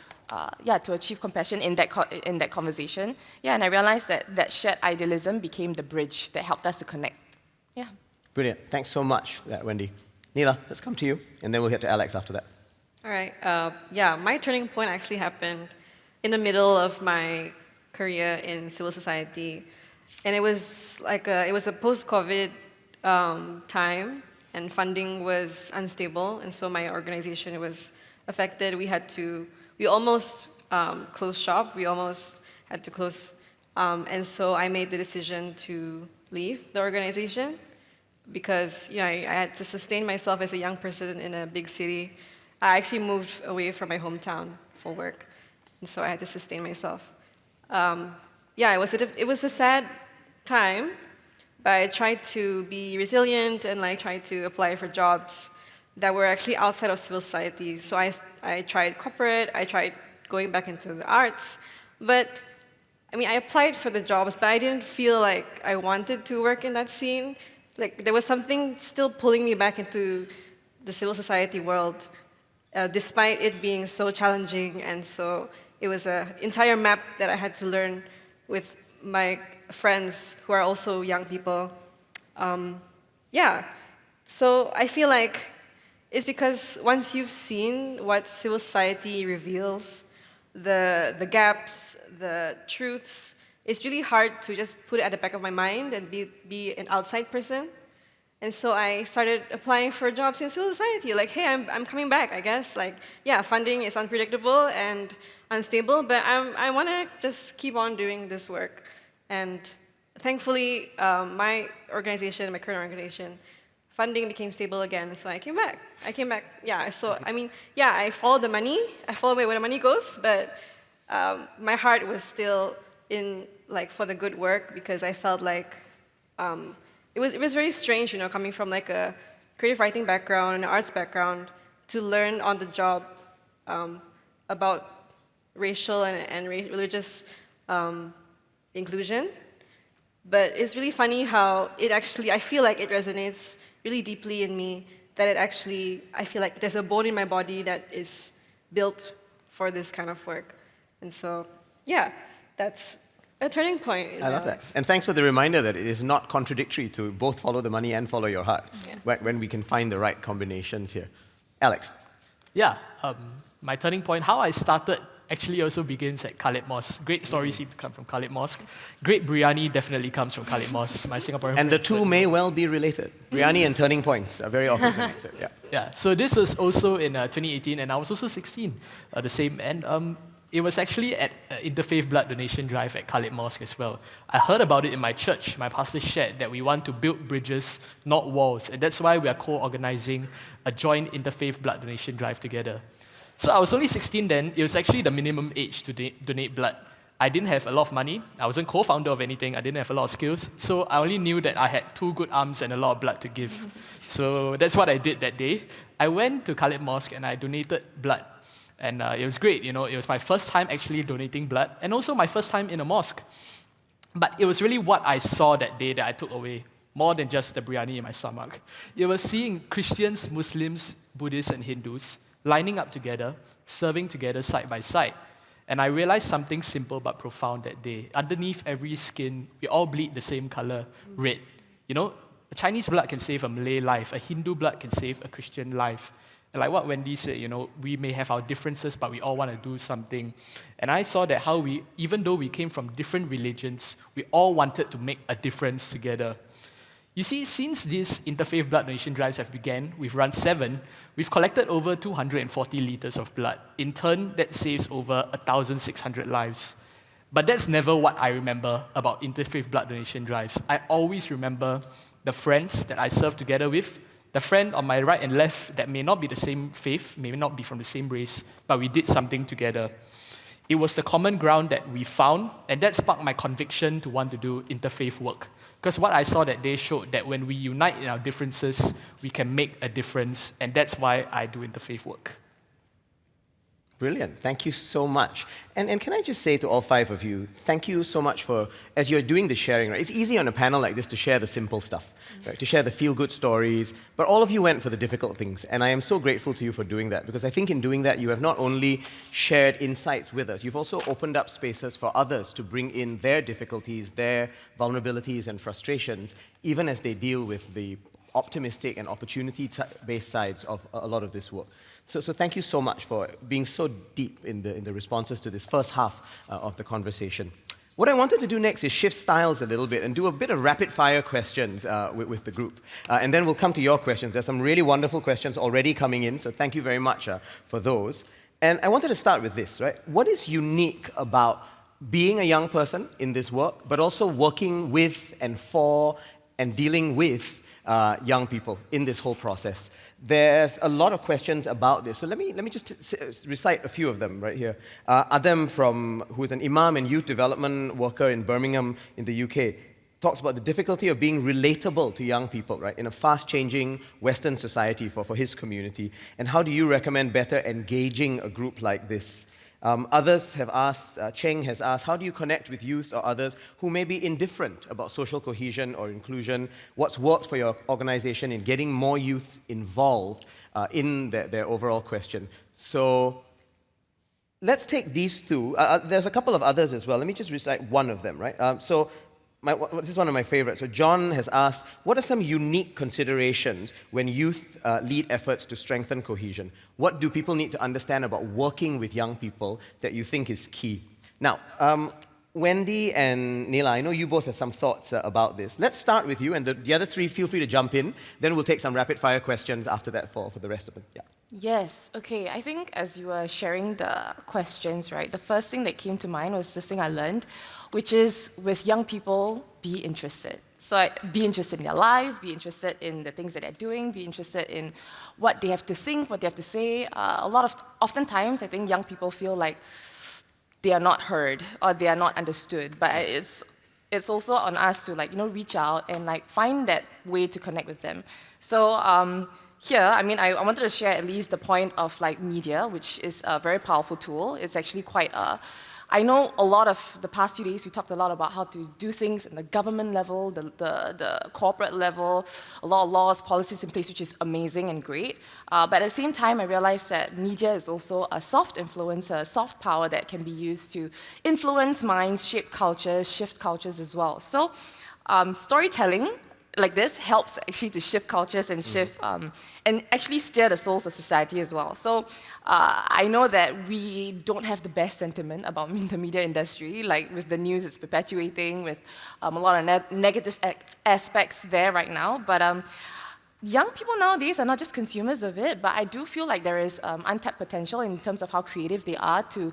achieve compassion in that conversation. Yeah, and I realized that shared idealism became the bridge that helped us to connect. Yeah. Brilliant. Thanks so much for that, Wendy. Neila, let's come to you, and then we'll get to Alex after that. All right. My turning point actually happened in the middle of my career in civil society, and it was a post-COVID time, and funding was unstable, and so my organization was affected. We almost closed shop. We almost had to close, and so I made the decision to leave the organization because I had to sustain myself as a young person in a big city. I actually moved away from my hometown for work, and so I had to sustain myself. yeah, it was a sad time, but I tried to be resilient and like try to apply for jobs that were actually outside of civil society. So I tried corporate, I tried going back into the arts, but I mean, I applied for the jobs, but I didn't feel like I wanted to work in that scene. Like, there was something still pulling me back into the civil society world, despite it being so challenging, and so it was an entire map that I had to learn with my friends who are also young people. Yeah, so I feel like it's because once you've seen what civil society reveals, the gaps, the truths, it's really hard to just put it at the back of my mind and be an outside person. And so I started applying for jobs in civil society. Like, hey, I'm coming back, I guess. Like, yeah, funding is unpredictable and unstable, but I want to just keep on doing this work. And thankfully, my current organization, funding became stable again, so I came back. Yeah, so I mean, yeah, I followed the money. I followed where the money goes, but my heart was still in, like, for the good work, because I felt like it was very strange, you know, coming from like a creative writing background and an arts background to learn on the job about racial and religious inclusion. But it's really funny how I feel like it resonates really deeply in me, that I feel like there's a bone in my body that is built for this kind of work. And so, yeah, that's a turning point in I love that. And thanks for the reminder that it is not contradictory to both follow the money and follow your heart, when we can find the right combinations here. Alex. Yeah, my turning point, how I started actually also begins at Khalid Mosque. Great stories seem to come from Khalid Mosque. Great biryani definitely comes from Khalid Mosque. My Singaporean And the friends two may well be related. Biryani and turning points are very often connected. Yeah. Yeah, so this was also in 2018, and I was also 16, the same. And it was actually at Interfaith Blood Donation Drive at Khalid Mosque as well. I heard about it in my church. My pastor shared that we want to build bridges, not walls, and that's why we are co-organizing a joint Interfaith Blood Donation Drive together. So I was only 16 then. It was actually the minimum age to donate blood. I didn't have a lot of money. I wasn't co-founder of anything. I didn't have a lot of skills. So I only knew that I had 2 good arms and a lot of blood to give. So that's what I did that day. I went to Khalid Mosque and I donated blood. And it was great, you know. It was my first time actually donating blood, and also my first time in a mosque. But it was really what I saw that day that I took away, more than just the biryani in my stomach. It was seeing Christians, Muslims, Buddhists, and Hindus lining up together, serving together side by side. And I realized something simple but profound that day. Underneath every skin, we all bleed the same color, red. You know, a Chinese blood can save a Malay life. A Hindu blood can save a Christian life. And like what Wendy said, you know, we may have our differences, but we all want to do something. And I saw that how even though we came from different religions, we all wanted to make a difference together. You see, since these interfaith blood donation drives have begun, we've run 7, we've collected over 240 liters of blood. In turn, that saves over 1,600 lives. But that's never what I remember about interfaith blood donation drives. I always remember the friends that I served together with, the friend on my right and left that may not be the same faith, may not be from the same race, but we did something together. It was the common ground that we found, and that sparked my conviction to want to do interfaith work. Because what I saw that day showed that when we unite in our differences, we can make a difference, and that's why I do interfaith work. Brilliant. Thank you so much. And can I just say to all 5 of you, thank you so much for, as you're doing the sharing, right? It's easy on a panel like this to share the simple stuff, right? To share the feel-good stories, but all of you went for the difficult things, and I am so grateful to you for doing that, because I think in doing that, you have not only shared insights with us, you've also opened up spaces for others to bring in their difficulties, their vulnerabilities and frustrations, even as they deal with the optimistic and opportunity-based sides of a lot of this work. So thank you so much for being so deep in the responses to this first half of the conversation. What I wanted to do next is shift styles a little bit and do a bit of rapid-fire questions with the group. And then we'll come to your questions. There's some really wonderful questions already coming in, so thank you very much for those. And I wanted to start with this, right? What is unique about being a young person in this work, but also working with and for and dealing with young people in this whole process. There's a lot of questions about this. So let me just recite a few of them right here. Adam, who is an imam and youth development worker in Birmingham in the UK, talks about the difficulty of being relatable to young people, right, in a fast-changing Western society for his community. And how do you recommend better engaging a group like this? Others have asked, Cheng has asked, how do you connect with youth or others who may be indifferent about social cohesion or inclusion? What's worked for your organization in getting more youths involved in their overall question? So let's take these two. There's a couple of others as well. Let me just recite one of them, right? This is one of my favorites. So John has asked, what are some unique considerations when youth lead efforts to strengthen cohesion? What do people need to understand about working with young people that you think is key? Now, Wendy and Neila, I know you both have some thoughts about this. Let's start with you, and the other three, feel free to jump in. Then we'll take some rapid-fire questions after that for the rest of them. Yeah. Yes, okay. I think as you were sharing the questions, right, the first thing that came to mind was this thing I learned, which is with young people, be interested. So be interested in their lives, be interested in the things that they're doing, be interested in what they have to think, what they have to say. Oftentimes, I think young people feel like they are not heard or they are not understood, but it's also on us to reach out and find that way to connect with them. So here, I wanted to share at least the point of media, which is a very powerful tool. It's actually quite I know a lot of the past few days we talked a lot about how to do things in the government level, the corporate level, a lot of laws, policies in place, which is amazing and great. But at the same time, I realized that media is also a soft influencer, a soft power that can be used to influence minds, shape cultures, shift cultures as well. So storytelling like this helps actually to shift cultures and shift and actually steer the souls of society as well. So I know that we don't have the best sentiment about the media industry, like with the news it's perpetuating, with a lot of negative aspects there right now. But young people nowadays are not just consumers of it, but I do feel like there is untapped potential in terms of how creative they are to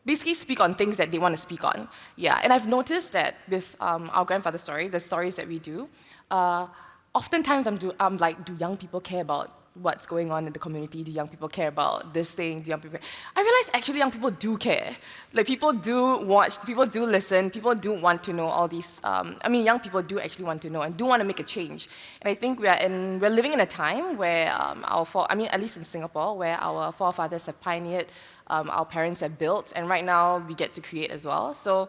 basically speak on things that they want to speak on. Yeah, and I've noticed that with our grandfather's story, the stories that we do, oftentimes I'm like, do young people care about what's going on in the community? Do young people care about this thing? Do young people care? I realize actually young people do care. Like people do watch, people do listen, people do want to know all these, young people do actually want to know and do want to make a change. And I think we're living in a time where at least in Singapore, where our forefathers have pioneered, our parents have built, and right now we get to create as well. So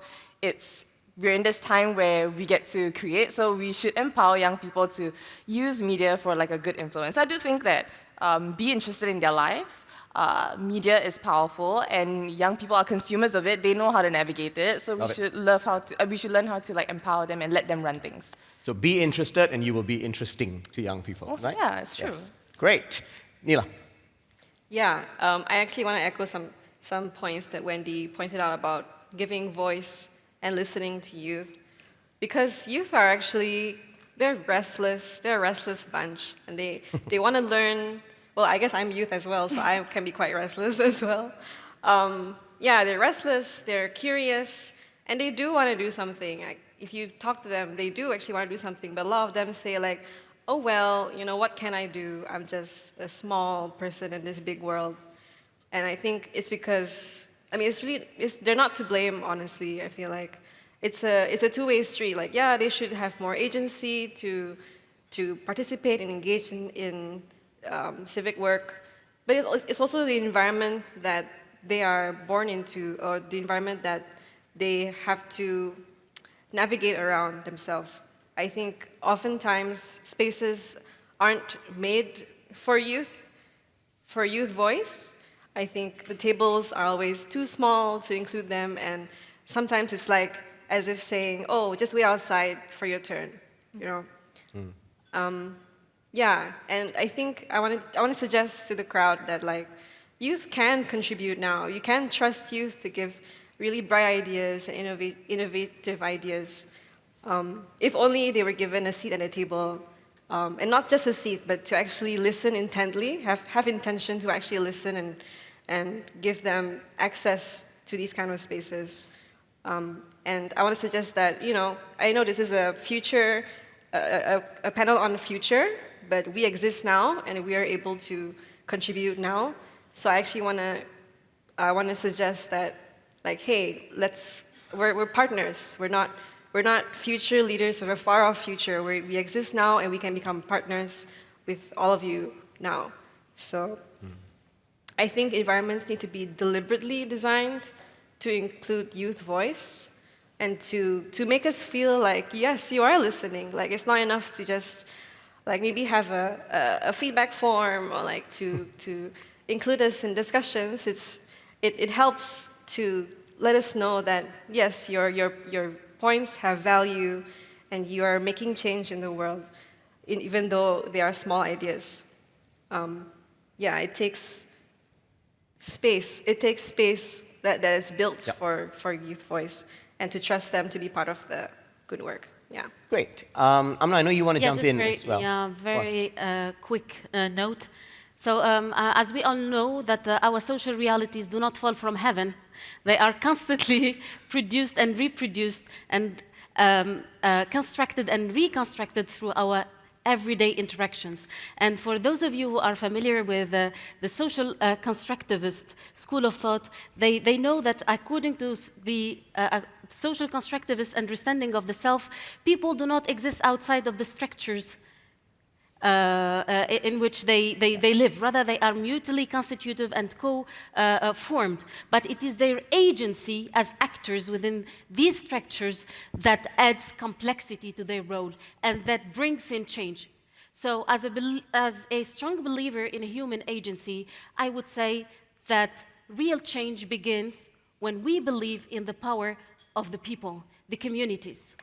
we're in this time where we get to create, so we should empower young people to use media for a good influence. So I do think that be interested in their lives. Media is powerful, and young people are consumers of it. They know how to navigate it, so we should learn how to empower them and let them run things. So be interested, and you will be interesting to young people, also, right? Yeah, it's true. Yes. Great. Neila. Yeah, I actually want to echo some points that Wendy pointed out about giving voice and listening to youth, because youth are actually, they're a restless bunch, and they want to learn. Well, I guess I'm youth as well, so I can be quite restless as well. They're restless, they're curious, and they do want to do something. If you talk to them, they do actually want to do something, but a lot of them say oh well, what can I do? I'm just a small person in this big world. And I think it's because, they're not to blame, honestly. I feel like it's a two-way street. They should have more agency to participate and engage in civic work, but it's also the environment that they are born into, or the environment that they have to navigate around themselves. I think oftentimes spaces aren't made for youth voice. I think the tables are always too small to include them, and sometimes it's as if saying, oh, just wait outside for your turn, and I think I want to suggest to the crowd that youth can contribute now. You can trust youth to give really bright ideas and innovative ideas. If only they were given a seat at the table, and not just a seat, but to actually listen intently, have intention to actually listen and give them access to these kind of spaces. And I want to suggest that, I know this is a future, a panel on the future, but we exist now and we are able to contribute now. So I actually I want to suggest that, like, hey, we're partners. We're not future leaders of a far-off future. We exist now and we can become partners with all of you now. So I think environments need to be deliberately designed to include youth voice and to make us feel like, yes, you are listening. Like, it's not enough to just maybe have a feedback form or to include us in discussions. It helps to let us know that, yes, your points have value and you are making change in the world, even though they are small ideas. It takes space. It takes space that is built for youth voice and to trust them to be part of the good work. Yeah. Great. Amna, I know you want to jump in as well. Yeah, very quick note. So as we all know that our social realities do not fall from heaven, they are constantly produced and reproduced and constructed and reconstructed through our everyday interactions. And for those of you who are familiar with the social constructivist school of thought, they know that according to the social constructivist understanding of the self, people do not exist outside of the structures in which they live. Rather, they are mutually constitutive and co-formed. But it is their agency as actors within these structures that adds complexity to their role and that brings in change. So as a strong believer in human agency, I would say that real change begins when we believe in the power of the people, the communities.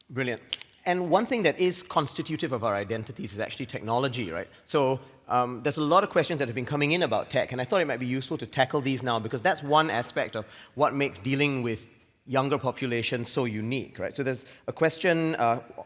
Brilliant. And one thing that is constitutive of our identities is actually technology, right? So there's a lot of questions that have been coming in about tech, and I thought it might be useful to tackle these now because that's one aspect of what makes dealing with younger populations so unique, right? So there's a question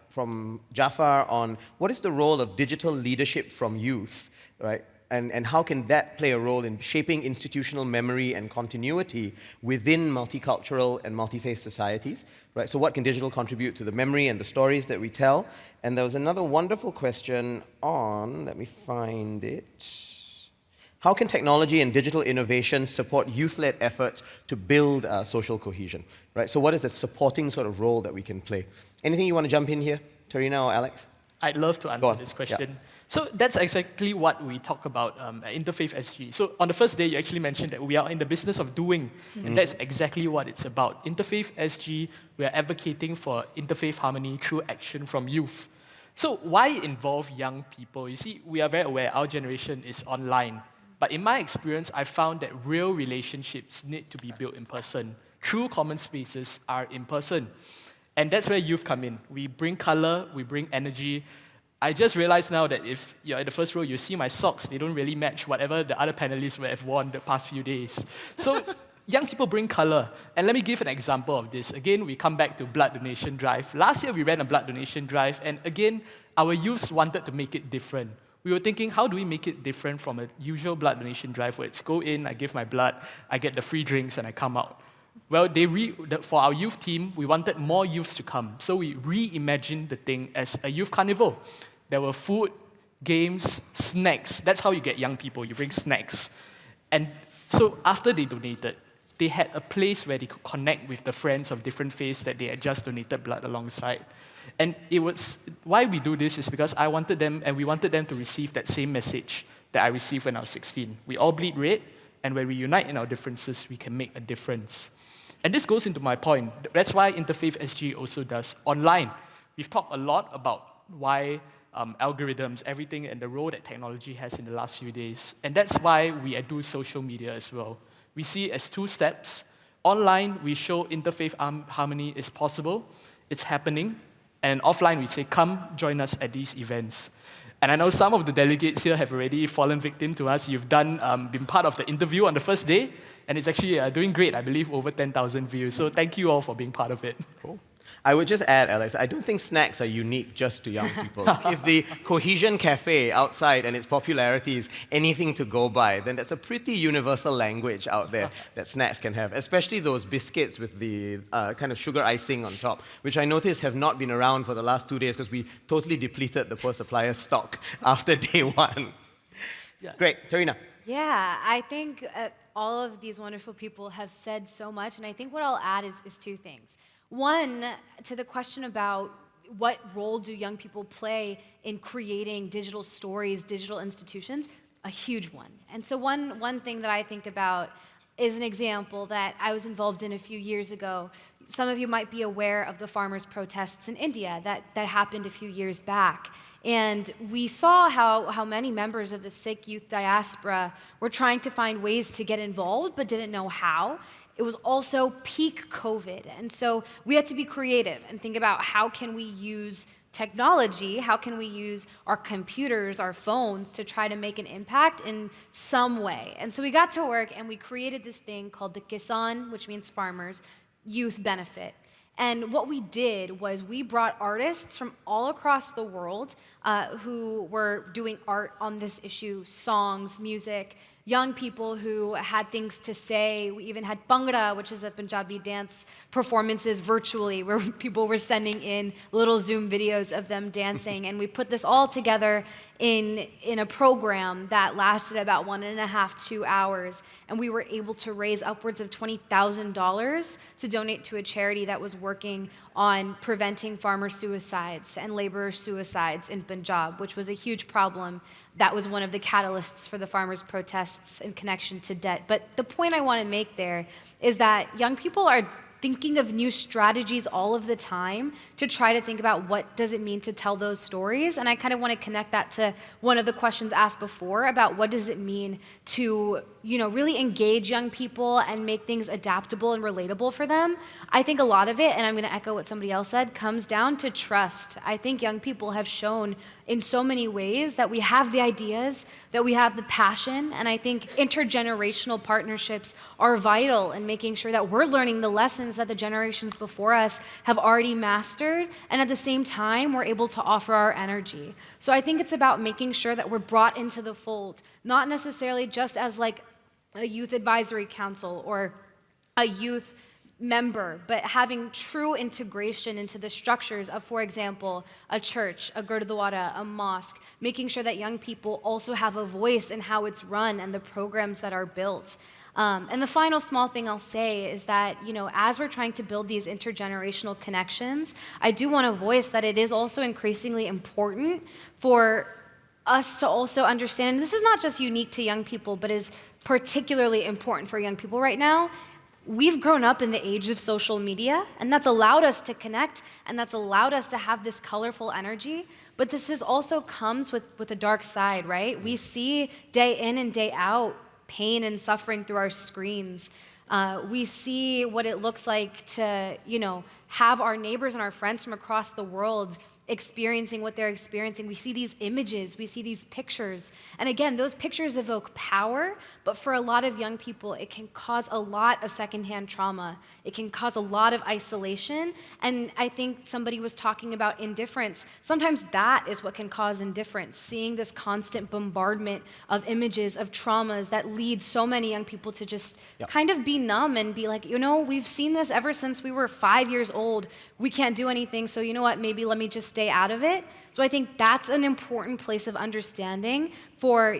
from Jafar on what is the role of digital leadership from youth, right? And how can that play a role in shaping institutional memory and continuity within multicultural and multi-faith societies, right? So what can digital contribute to the memory and the stories that we tell? And there was another wonderful question on, let me find it. How can technology and digital innovation support youth-led efforts to build social cohesion, right? So what is the supporting sort of role that we can play? Anything you want to jump in here, Tarina or Alex? I'd love to answer this question. Yeah. So that's exactly what we talk about at Interfaith SG. So on the first day, you actually mentioned that we are in the business of doing, and that's exactly what it's about. Interfaith SG, we are advocating for interfaith harmony through action from youth. So why involve young people? You see, we are very aware our generation is online. But in my experience, I found that real relationships need to be built in person. True common spaces are in person. And that's where youth come in. We bring color, we bring energy. I just realized now that if you're at the first row, you see my socks, they don't really match whatever the other panelists would have worn the past few days. So young people bring color. And let me give an example of this. Again, we come back to blood donation drive. Last year, we ran a blood donation drive. And again, our youths wanted to make it different. We were thinking, how do we make it different from a usual blood donation drive where it's go in, I give my blood, I get the free drinks, and I come out? Well, for our youth team, we wanted more youths to come. So we reimagined the thing as a youth carnival. There were food, games, snacks. That's how you get young people. You bring snacks. And so after they donated, they had a place where they could connect with the friends of different faiths that they had just donated blood alongside. And why we do this is because I wanted them, and we wanted them to receive that same message that I received when I was 16. We all bleed red, and when we unite in our differences, we can make a difference. And this goes into my point. That's why Interfaith SG also does online. We've talked a lot about why algorithms, everything, and the role that technology has in the last few days. And that's why we do social media as well. We see it as two steps. Online, we show interfaith harmony is possible. It's happening. And offline, we say, come join us at these events. And I know some of the delegates here have already fallen victim to us. You've been part of the interview on the first day, and it's actually doing great. I believe over 10,000 views. So thank you all for being part of it. Cool. I would just add, Alex, I don't think snacks are unique just to young people. If the Cohesion Cafe outside and its popularity is anything to go by, then that's a pretty universal language out there that snacks can have, especially those biscuits with the kind of sugar icing on top, which I noticed have not been around for the last 2 days because we totally depleted the poor supplier's stock after day one. Yeah. Great. Tarina. Yeah, I think all of these wonderful people have said so much, and I think what I'll add is two things. One, to the question about what role do young people play in creating digital stories, digital institutions, a huge one. And so one thing that I think about is an example that I was involved in a few years ago. Some of you might be aware of the farmers' protests in India that happened a few years back. And we saw how many members of the Sikh youth diaspora were trying to find ways to get involved but didn't know how. It was also peak COVID. And so we had to be creative and think about how can we use technology, how can we use our computers, our phones to try to make an impact in some way. And so we got to work and we created this thing called the Kisan, which means farmers, youth benefit. And what we did was we brought artists from all across the world who were doing art on this issue, songs, music, young people who had things to say. We even had Bhangra, which is a Punjabi dance, performances virtually, where people were sending in little Zoom videos of them dancing. And we put this all together in a program that lasted about 1.5, 2 hours. And we were able to raise upwards of $20,000 to donate to a charity that was working on preventing farmer suicides and laborer suicides in Punjab, which was a huge problem. That was one of the catalysts for the farmers' protests in connection to debt. But the point I want to make there is that young people are thinking of new strategies all of the time to try to think about what does it mean to tell those stories. And I kind of want to connect that to one of the questions asked before about what does it mean to, really engage young people and make things adaptable and relatable for them. I think a lot of it, and I'm going to echo what somebody else said, comes down to trust. I think young people have shown in so many ways that we have the ideas, that we have the passion, and I think intergenerational partnerships are vital in making sure that we're learning the lessons that the generations before us have already mastered, and at the same time, we're able to offer our energy. So I think it's about making sure that we're brought into the fold, not necessarily just as like a youth advisory council or a youth member, but having true integration into the structures of, for example, a church, a Gurdwara, a mosque, making sure that young people also have a voice in how it's run and the programs that are built. And the final small thing I'll say is that, as we're trying to build these intergenerational connections, I do want to voice that it is also increasingly important for us to also understand, and this is not just unique to young people, but is particularly important for young people right now. We've grown up in the age of social media, and that's allowed us to connect, and that's allowed us to have this colorful energy, but this is also comes with a dark side, right? We see day in and day out pain and suffering through our screens. We see what it looks like to, have our neighbors and our friends from across the world experiencing what they're experiencing. We see these images, we see these pictures. And again, those pictures evoke power, but for a lot of young people, it can cause a lot of secondhand trauma. It can cause a lot of isolation. And I think somebody was talking about indifference. Sometimes that is what can cause indifference, seeing this constant bombardment of images, of traumas that lead so many young people to just kind of be numb and be like, we've seen this ever since we were 5 years old. We can't do anything, so you know what, maybe let me just stay out of it. So I think that's an important place of understanding for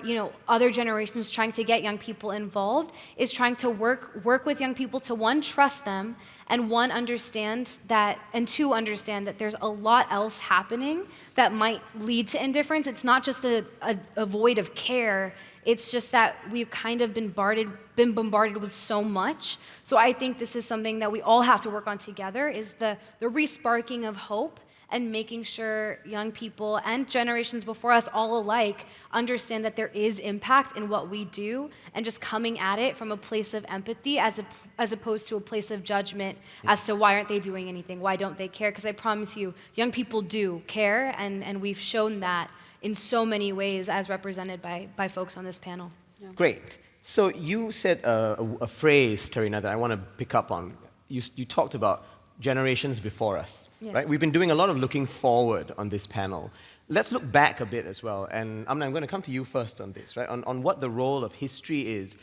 other generations trying to get young people involved, is trying to work with young people to, one, trust them, and one, understand that, and two, understand that there's a lot else happening that might lead to indifference. It's not just a void of care. It's just that we've kind of been bombarded with so much. So I think this is something that we all have to work on together, is the re-sparking of hope and making sure young people and generations before us all alike understand that there is impact in what we do, and just coming at it from a place of empathy as opposed to a place of judgment as to why aren't they doing anything, why don't they care? Because I promise you, young people do care, and we've shown that in so many ways as represented by folks on this panel. Yeah. Great. So you said a phrase, Tarina, that I want to pick up on. You talked about generations before us, Yeah. right? We've been doing a lot of looking forward on this panel. Let's look back a bit as well. And Amna, I'm going to come to you first on this, right? On what the role of history is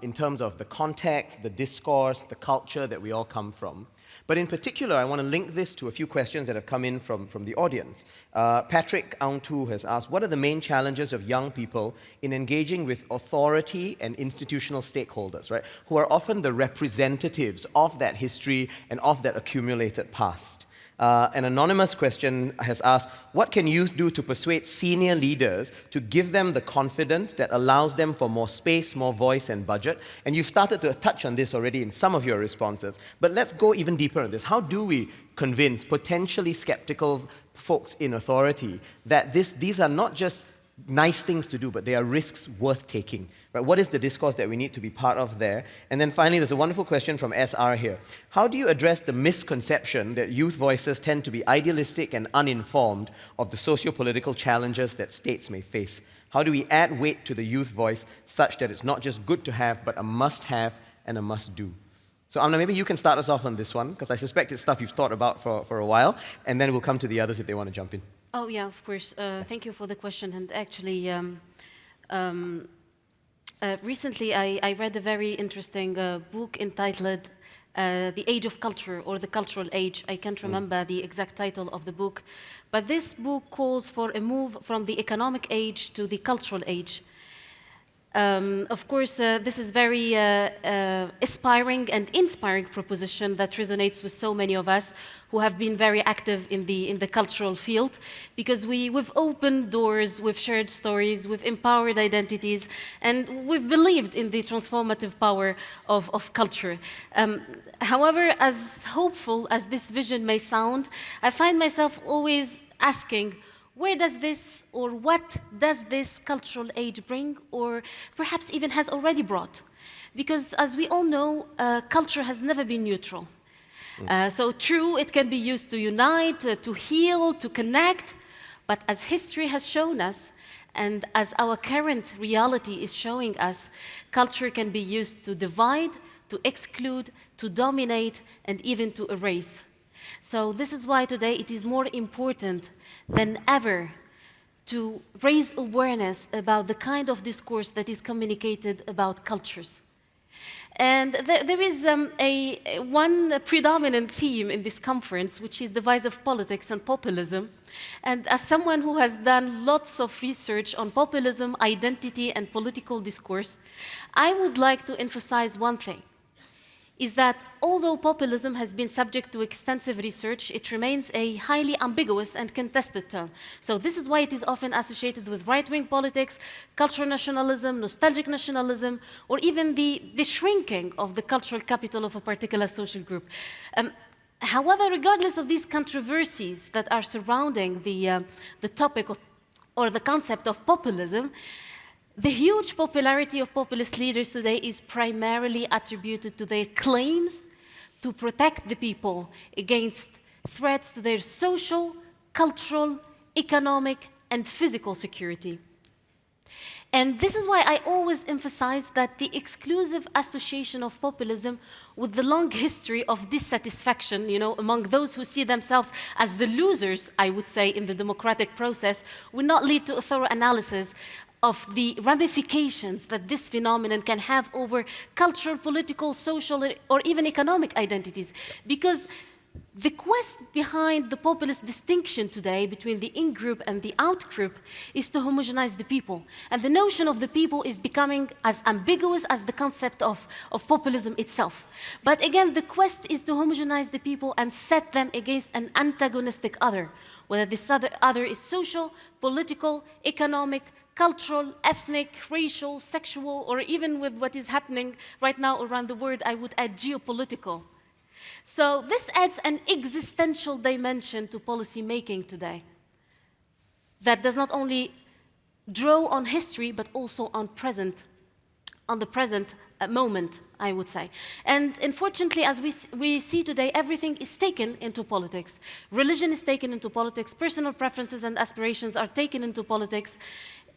in terms of the context, the discourse, the culture that we all come from. But in particular, I want to link this to a few questions that have come in from the audience. Patrick Aungtu has asked, what are the main challenges of young people in engaging with authority and institutional stakeholders, right? Who are often the representatives of that history and of that accumulated past. An anonymous question has asked, what can youth do to persuade senior leaders to give them the confidence that allows them for more space, more voice, and budget? And you've started to touch on this already in some of your responses, but let's go even deeper on this. How do we convince potentially skeptical folks in authority that these are not just nice things to do, but they are risks worth taking? Right? What is the discourse that we need to be part of there? And then finally, there's a wonderful question from SR here. How do you address the misconception that youth voices tend to be idealistic and uninformed of the socio-political challenges that states may face? How do we add weight to the youth voice such that it's not just good to have, but a must-have and a must-do? So Amna, maybe you can start us off on this one, because I suspect it's stuff you've thought about for a while, and then we'll come to the others if they want to jump in. Oh, yeah, of course. Thank you for the question. And actually, recently I read a very interesting book entitled The Age of Culture, or The Cultural Age. I can't remember the exact title of the book. But this book calls for a move from the economic age to the cultural age. Of course, this is very aspiring and inspiring proposition that resonates with so many of us who have been very active in the cultural field, because we've opened doors, we've shared stories, we've empowered identities, and we've believed in the transformative power of culture. However, as hopeful as this vision may sound, I find myself always asking, where does this, or what does this cultural age bring, or perhaps even has already brought? Because as we all know, culture has never been neutral. So true, it can be used to unite, to heal, to connect, but as history has shown us, and as our current reality is showing us, culture can be used to divide, to exclude, to dominate, and even to erase. So this is why today it is more important than ever to raise awareness about the kind of discourse that is communicated about cultures. And there is one predominant theme in this conference, which is divisive politics and populism. And as someone who has done lots of research on populism, identity, and political discourse, I would like to emphasize one thing, is that although populism has been subject to extensive research, it remains a highly ambiguous and contested term. So this is why it is often associated with right-wing politics, cultural nationalism, nostalgic nationalism, or even the shrinking of the cultural capital of a particular social group. However, regardless of these controversies that are surrounding the topic of, or the concept of populism, the huge popularity of populist leaders today is primarily attributed to their claims to protect the people against threats to their social, cultural, economic, and physical security. And this is why I always emphasize that the exclusive association of populism with the long history of dissatisfaction, among those who see themselves as the losers, I would say, in the democratic process, will not lead to a thorough analysis of the ramifications that this phenomenon can have over cultural, political, social, or even economic identities. Because the quest behind the populist distinction today between the in-group and the out-group is to homogenize the people. And the notion of the people is becoming as ambiguous as the concept of populism itself. But again, the quest is to homogenize the people and set them against an antagonistic other, whether this other is social, political, economic, cultural, ethnic, racial, sexual, or even with what is happening right now around the world, I would add geopolitical. So this adds an existential dimension to policy making today that does not only draw on history, but also on the present moment, I would say. And unfortunately, as we see today, everything is taken into politics. Religion is taken into politics, personal preferences and aspirations are taken into politics,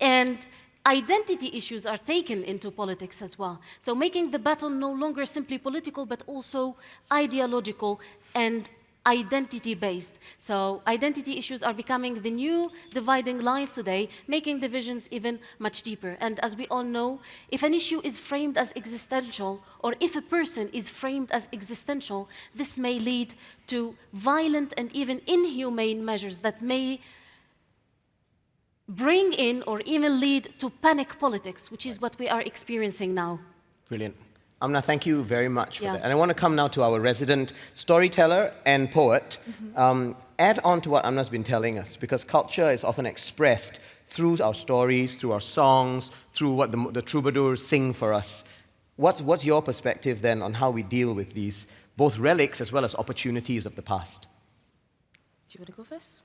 and identity issues are taken into politics as well. So making the battle no longer simply political, but also ideological and identity-based. So identity issues are becoming the new dividing lines today, making divisions even much deeper. And as we all know, if an issue is framed as existential, or if a person is framed as existential, this may lead to violent and even inhumane measures that may bring in or even lead to panic politics, which is what we are experiencing now. Brilliant. Amna, thank you very much for Yeah. that. And I want to come now to our resident storyteller and poet. Add on to what Amna's been telling us, because culture is often expressed through our stories, through our songs, through what the troubadours sing for us. What's your perspective then on how we deal with these, both relics as well as opportunities of the past? Do you want to go first?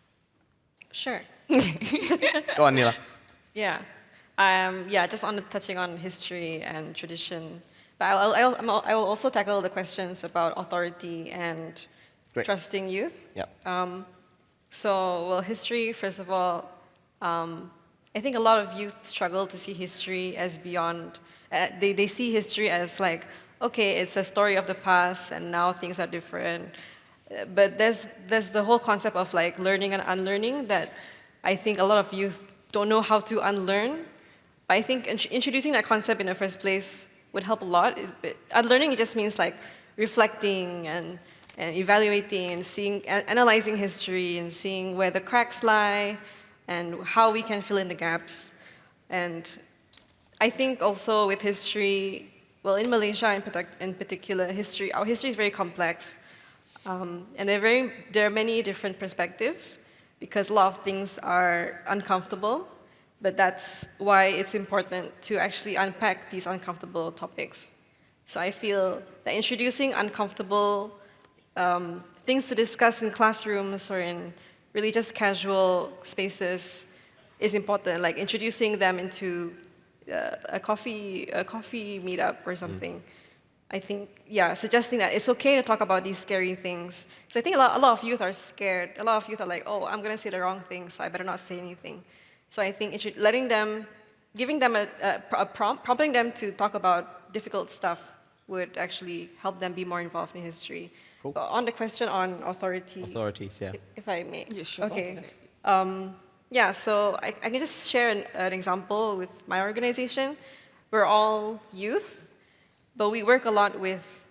Sure. Go on, Neila. Yeah. Just touching on history and tradition. But I will also tackle the questions about authority and Great. trusting youth. Yeah. History, first of all, I think a lot of youth struggle to see history as beyond, they see history as like, okay, it's a story of the past and now things are different. But there's the whole concept of like learning and unlearning that I think a lot of youth don't know how to unlearn. But I think introducing that concept in the first place would help a lot. Unlearning, it just means like reflecting and evaluating and analyzing history and seeing where the cracks lie and how we can fill in the gaps. And I think also with history, well, in Malaysia in particular, our history is very complex. And there are many different perspectives because a lot of things are uncomfortable. But that's why it's important to actually unpack these uncomfortable topics. So I feel that introducing uncomfortable things to discuss in classrooms or in really just casual spaces is important, like introducing them into a coffee meetup or something. I think, suggesting that it's okay to talk about these scary things. Because I think a lot of youth are scared. A lot of youth are like, oh, I'm going to say the wrong thing, so I better not say anything. So I think giving them a prompt, prompting them to talk about difficult stuff would actually help them be more involved in history. Cool. But on the question on authority. Authorities, yeah. If I may. Yeah, sure. Okay. So I can just share an example with my organization. We're all youth, but we work a lot with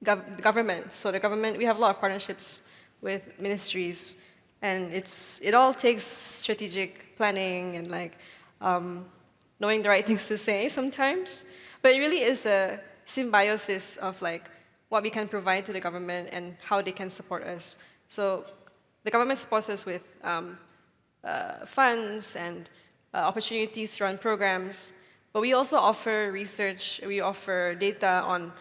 government. So the government, we have a lot of partnerships with ministries. And it all takes strategic planning and like knowing the right things to say sometimes. But it really is a symbiosis of like what we can provide to the government and how they can support us. So the government supports us with funds and opportunities to run programs. But we also offer research. We offer data on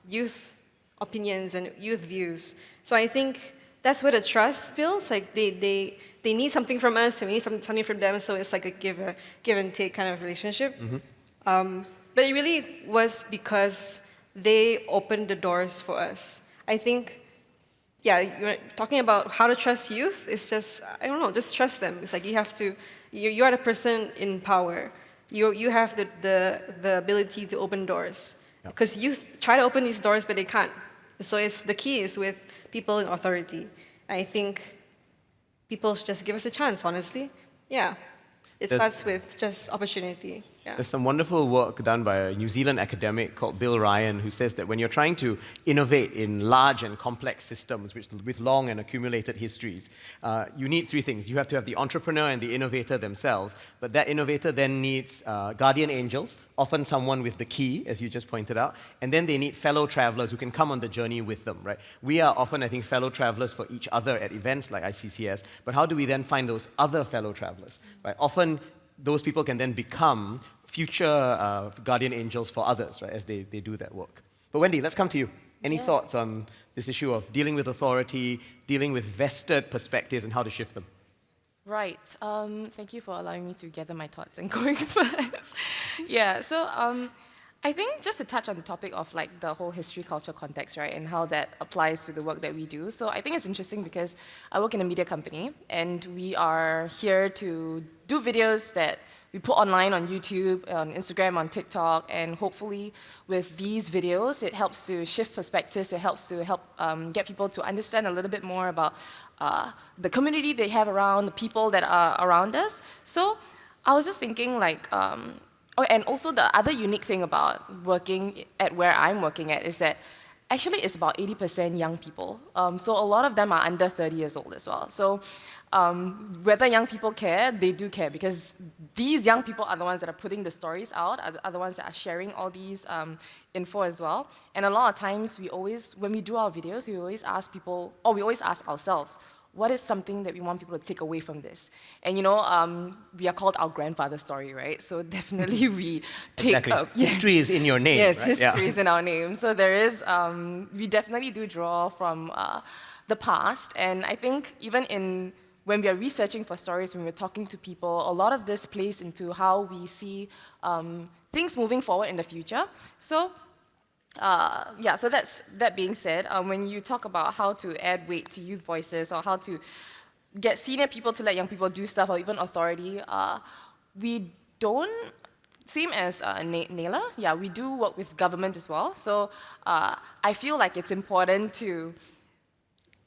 youth opinions and youth views. So I think that's where the trust builds. Like they need something from us, and we need something from them. So it's like a give and take kind of relationship. But it really was because they opened the doors for us. I think, you're talking about how to trust youth. It's just, I don't know, just trust them. It's like you have to. You are the person in power. You have the ability to open doors. Because youth try to open these doors, but they can't. So the key is with people in authority. I think people should just give us a chance, honestly. Yeah. It starts with just opportunity. Yeah. There's some wonderful work done by a New Zealand academic called Bill Ryan, who says that when you're trying to innovate in large and complex systems with long and accumulated histories, you need three things. You have to have the entrepreneur and the innovator themselves, but that innovator then needs guardian angels, often someone with the key, as you just pointed out, and then they need fellow travelers who can come on the journey with them, right? We are often, I think, fellow travelers for each other at events like ICCS, but how do we then find those other fellow travelers, right? Often, those people can then become future guardian angels for others, right, as they do that work. But Wendy, let's come to you. Any thoughts on this issue of dealing with authority, dealing with vested perspectives, and how to shift them? Right. Thank you for allowing me to gather my thoughts and going first. I think just to touch on the topic of like the whole history culture context, right, and how that applies to the work that we do. So I think it's interesting because I work in a media company and we are here to do videos that we put online on YouTube, on Instagram, on TikTok, and hopefully with these videos, it helps to shift perspectives, it helps to get people to understand a little bit more about the community they have around, the people that are around us. So I was just thinking and also the other unique thing about working at where I'm working at is that actually it's about 80% young people. So a lot of them are under 30 years old as well. So whether young people care, they do care because these young people are the ones that are putting the stories out, are the ones that are sharing all these info as well. And a lot of times when we do our videos, we always ask people, or we always ask ourselves, what is something that we want people to take away from this? And we are called our grandfather story, right? So definitely we take Exactly. up... Yes. History is in your name, Yes, right? history is in our name. So there is, we definitely do draw from the past. And I think even when we are researching for stories, when we're talking to people, a lot of this plays into how we see things moving forward in the future. So so that being said, when you talk about how to add weight to youth voices or how to get senior people to let young people do stuff or even authority, we don't, same as Neila, we do work with government as well. So I feel like it's important to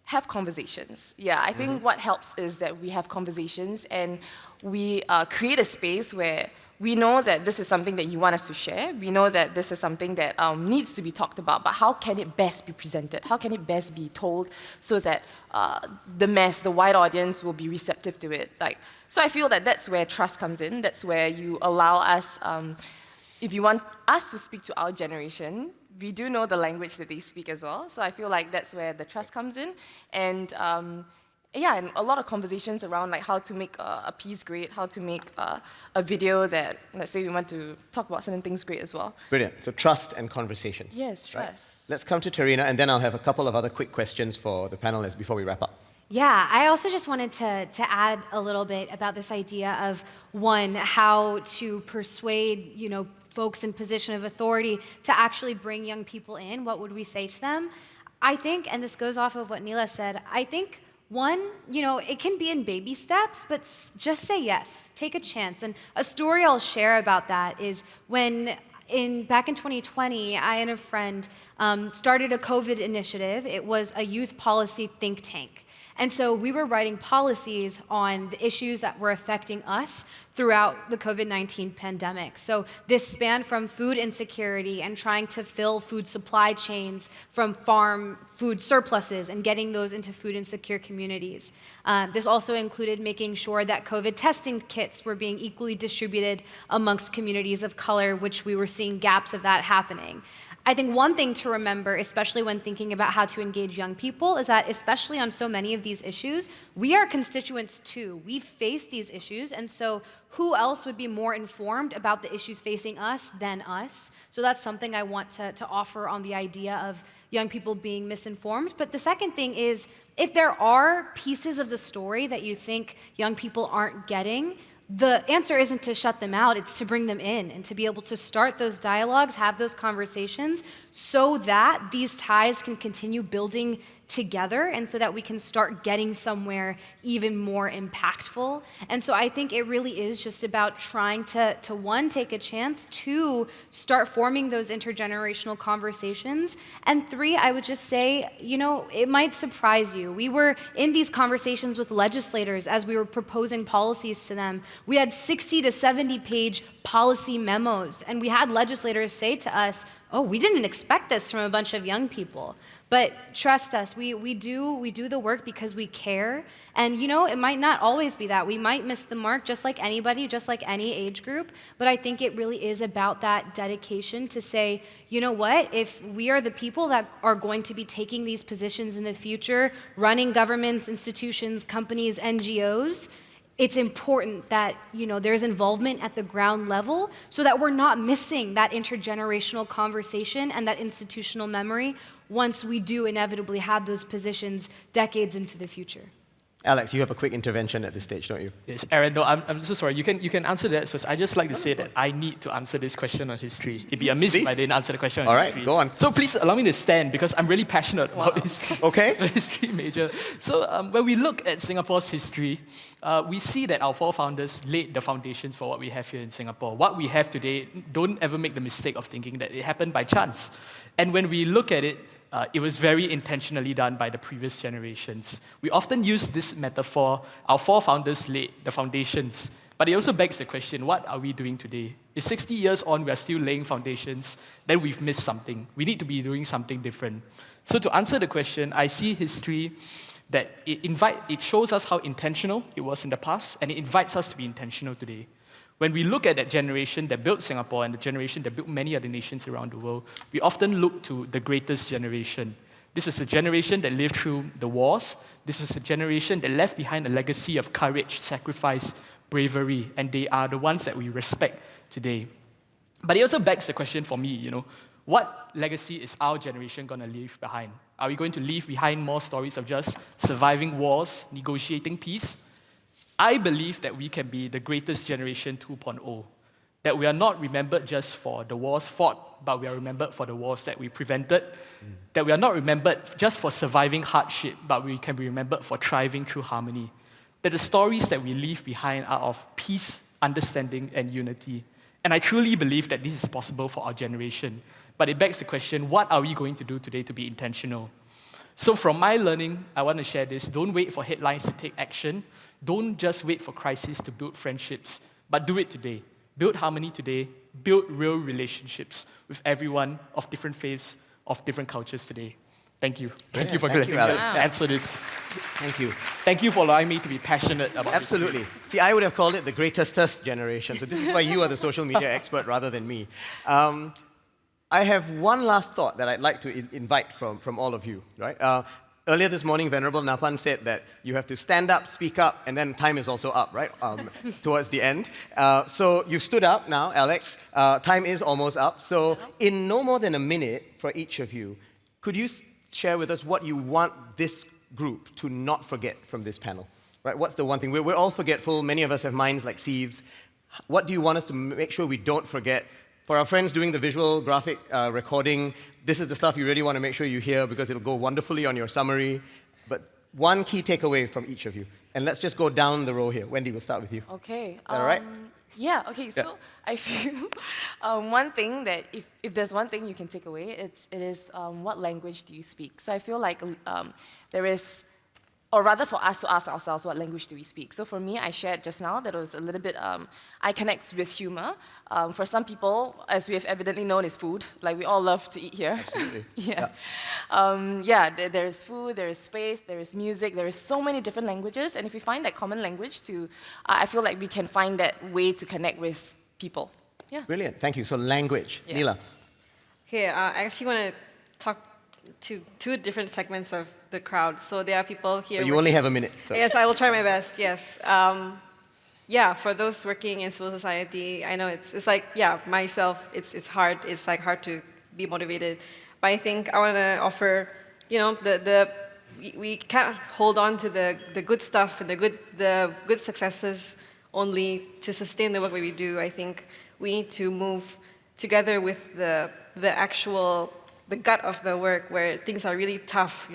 have conversations. I think what helps is that we have conversations and we create a space where we know that this is something that you want us to share. We know that this is something that needs to be talked about, but how can it best be presented? How can it best be told so that the wide audience will be receptive to it? So I feel that that's where trust comes in. That's where you allow us, if you want us to speak to our generation, we do know the language that they speak as well. So I feel like that's where the trust comes in. And and a lot of conversations around how to make a piece great, how to make a video that, let's say we want to talk about certain things great as well. Brilliant. So trust and conversations. Yes, trust. Right. Let's come to Tarina, and then I'll have a couple of other quick questions for the panelists before we wrap up. Yeah, I also just wanted to add a little bit about this idea of, one, how to persuade, folks in position of authority to actually bring young people in. What would we say to them? I think, and this goes off of what Neila said, I think one, it can be in baby steps, but just say yes, take a chance. And a story I'll share about that is back in 2020, I and a friend started a COVID initiative. It was a youth policy think tank. And so we were writing policies on the issues that were affecting us throughout the COVID-19 pandemic. So this spanned from food insecurity and trying to fill food supply chains from farm food surpluses and getting those into food insecure communities. This also included making sure that COVID testing kits were being equally distributed amongst communities of color, which we were seeing gaps of that happening. I think one thing to remember, especially when thinking about how to engage young people, is that especially on so many of these issues, we are constituents too. We face these issues, and so who else would be more informed about the issues facing us than us? So that's something I want to offer on the idea of young people being misinformed. But the second thing is, if there are pieces of the story that you think young people aren't getting, the answer isn't to shut them out, it's to bring them in and to be able to start those dialogues, have those conversations so that these ties can continue building together and so that we can start getting somewhere even more impactful. And so I think it really is just about trying to one, take a chance, two, start forming those intergenerational conversations, and three, I would just say, it might surprise you. We were in these conversations with legislators as we were proposing policies to them. We had 60 to 70 page policy memos, and we had legislators say to us, oh, we didn't expect this from a bunch of young people. But trust us, we do the work because we care. And it might not always be that. We might miss the mark just like anybody, just like any age group. But I think it really is about that dedication to say, you know what, if we are the people that are going to be taking these positions in the future, running governments, institutions, companies, NGOs, it's important that there's involvement at the ground level so that we're not missing that intergenerational conversation and that institutional memory once we do inevitably have those positions decades into the future. Alex, you have a quick intervention at this stage, don't you? Yes, Aaron, no, I'm so sorry. You can answer that first. I just like to say that I need to answer this question on history. It'd be amiss if I didn't answer the question on history. All right, go on. So please allow me to stand because I'm really passionate about history. Okay. The history major. So when we look at Singapore's history, we see that our forefathers laid the foundations for what we have here in Singapore. What we have today, don't ever make the mistake of thinking that it happened by chance. And when we look at it, it was very intentionally done by the previous generations. We often use this metaphor, our forefathers laid the foundations, but it also begs the question, what are we doing today? If 60 years on we are still laying foundations, then we've missed something. We need to be doing something different. So to answer the question, I see history that it shows us how intentional it was in the past, and it invites us to be intentional today. When we look at that generation that built Singapore and the generation that built many other nations around the world, we often look to the greatest generation. This is a generation that lived through the wars. This is a generation that left behind a legacy of courage, sacrifice, bravery, and they are the ones that we respect today. But it also begs the question for me, what legacy is our generation going to leave behind? Are we going to leave behind more stories of just surviving wars, negotiating peace? I believe that we can be the greatest generation 2.0, that we are not remembered just for the wars fought, but we are remembered for the wars that we prevented, that we are not remembered just for surviving hardship, but we can be remembered for thriving through harmony, that the stories that we leave behind are of peace, understanding, and unity. And I truly believe that this is possible for our generation. But it begs the question, what are we going to do today to be intentional? So from my learning, I want to share this. Don't wait for headlines to take action. Don't just wait for crises to build friendships, but do it today. Build harmony today. Build real relationships with everyone of different faiths, of different cultures today. Thank you. Thank you for letting me answer this. Thank you. Thank you for allowing me to be passionate about Absolutely. history. See, I would have called it the greatest generation. So this is why you are the social media expert rather than me. I have one last thought that I'd like to invite from all of you. Right? Earlier this morning, Venerable Napan said that you have to stand up, speak up, and then time is also up, right? Towards the end. So you've stood up now, Alex. Time is almost up. So in no more than a minute for each of you, could you share with us what you want this group to not forget from this panel? Right? What's the one thing? We're all forgetful. Many of us have minds like sieves. What do you want us to make sure we don't forget? For our friends doing the visual graphic recording, this is the stuff you really want to make sure you hear because it'll go wonderfully on your summary. But one key takeaway from each of you. And let's just go down the row here. Wendy, we'll start with you. Okay. Is that all right? Yeah, okay, so I feel one thing that if there's one thing you can take away, it is what language do you speak? So I feel like there is, or rather for us to ask ourselves, what language do we speak? So for me, I shared just now that it was a little bit, I connect with humor. For some people, as we have evidently known, is food. Like we all love to eat here. Absolutely. There is food, there is faith, there is music, there is so many different languages. And if we find that common language I feel like we can find that way to connect with people. Yeah. Brilliant. Thank you. So language. Yeah. Neila. Okay, I actually want to talk to two different segments of the crowd. So there are people here. But you only have a minute. So. Yes, I will try my best. Yes. For those working in civil society, I know it's like myself. It's hard. It's like hard to be motivated. But I think I want to offer, we can't hold on to the good stuff and the good successes only to sustain the work that we do. I think we need to move together with the gut of the work where things are really tough,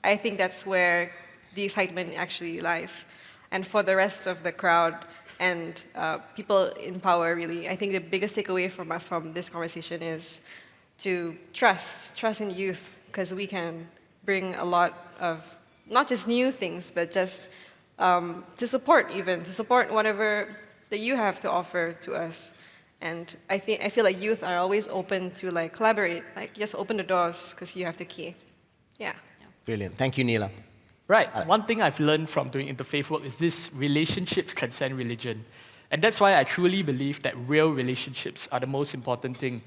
I think that's where the excitement actually lies. And for the rest of the crowd and people in power, really, I think the biggest takeaway from this conversation is to trust in youth, because we can bring a lot of, not just new things, but just to support whatever that you have to offer to us. And I feel like youth are always open to collaborate, just open the doors because you have the key. Yeah. Brilliant. Thank you, Neila. Right. One thing I've learned from doing interfaith work is this: relationships transcend religion. And that's why I truly believe that real relationships are the most important thing.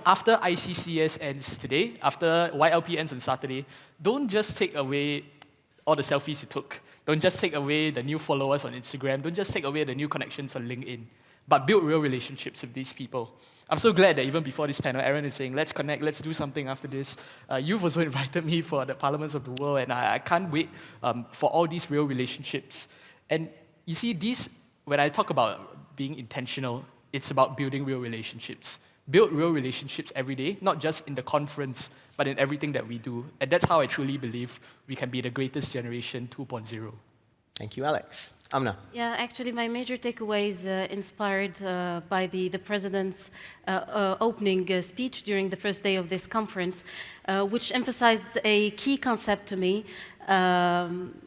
After ICCS ends today, after YLP ends on Saturday, don't just take away all the selfies you took. Don't just take away the new followers on Instagram. Don't just take away the new connections on LinkedIn. But build real relationships with these people. I'm so glad that even before this panel, Aaron is saying, let's connect, let's do something after this. You've also invited me for the Parliaments of the World, and I can't wait for all these real relationships. And you see, when I talk about being intentional, it's about building real relationships. Build real relationships every day, not just in the conference, but in everything that we do. And that's how I truly believe we can be the greatest generation 2.0. Thank you, Alex. Amna. Yeah, actually, my major takeaway is inspired by the president's opening speech during the first day of this conference, which emphasized a key concept to me,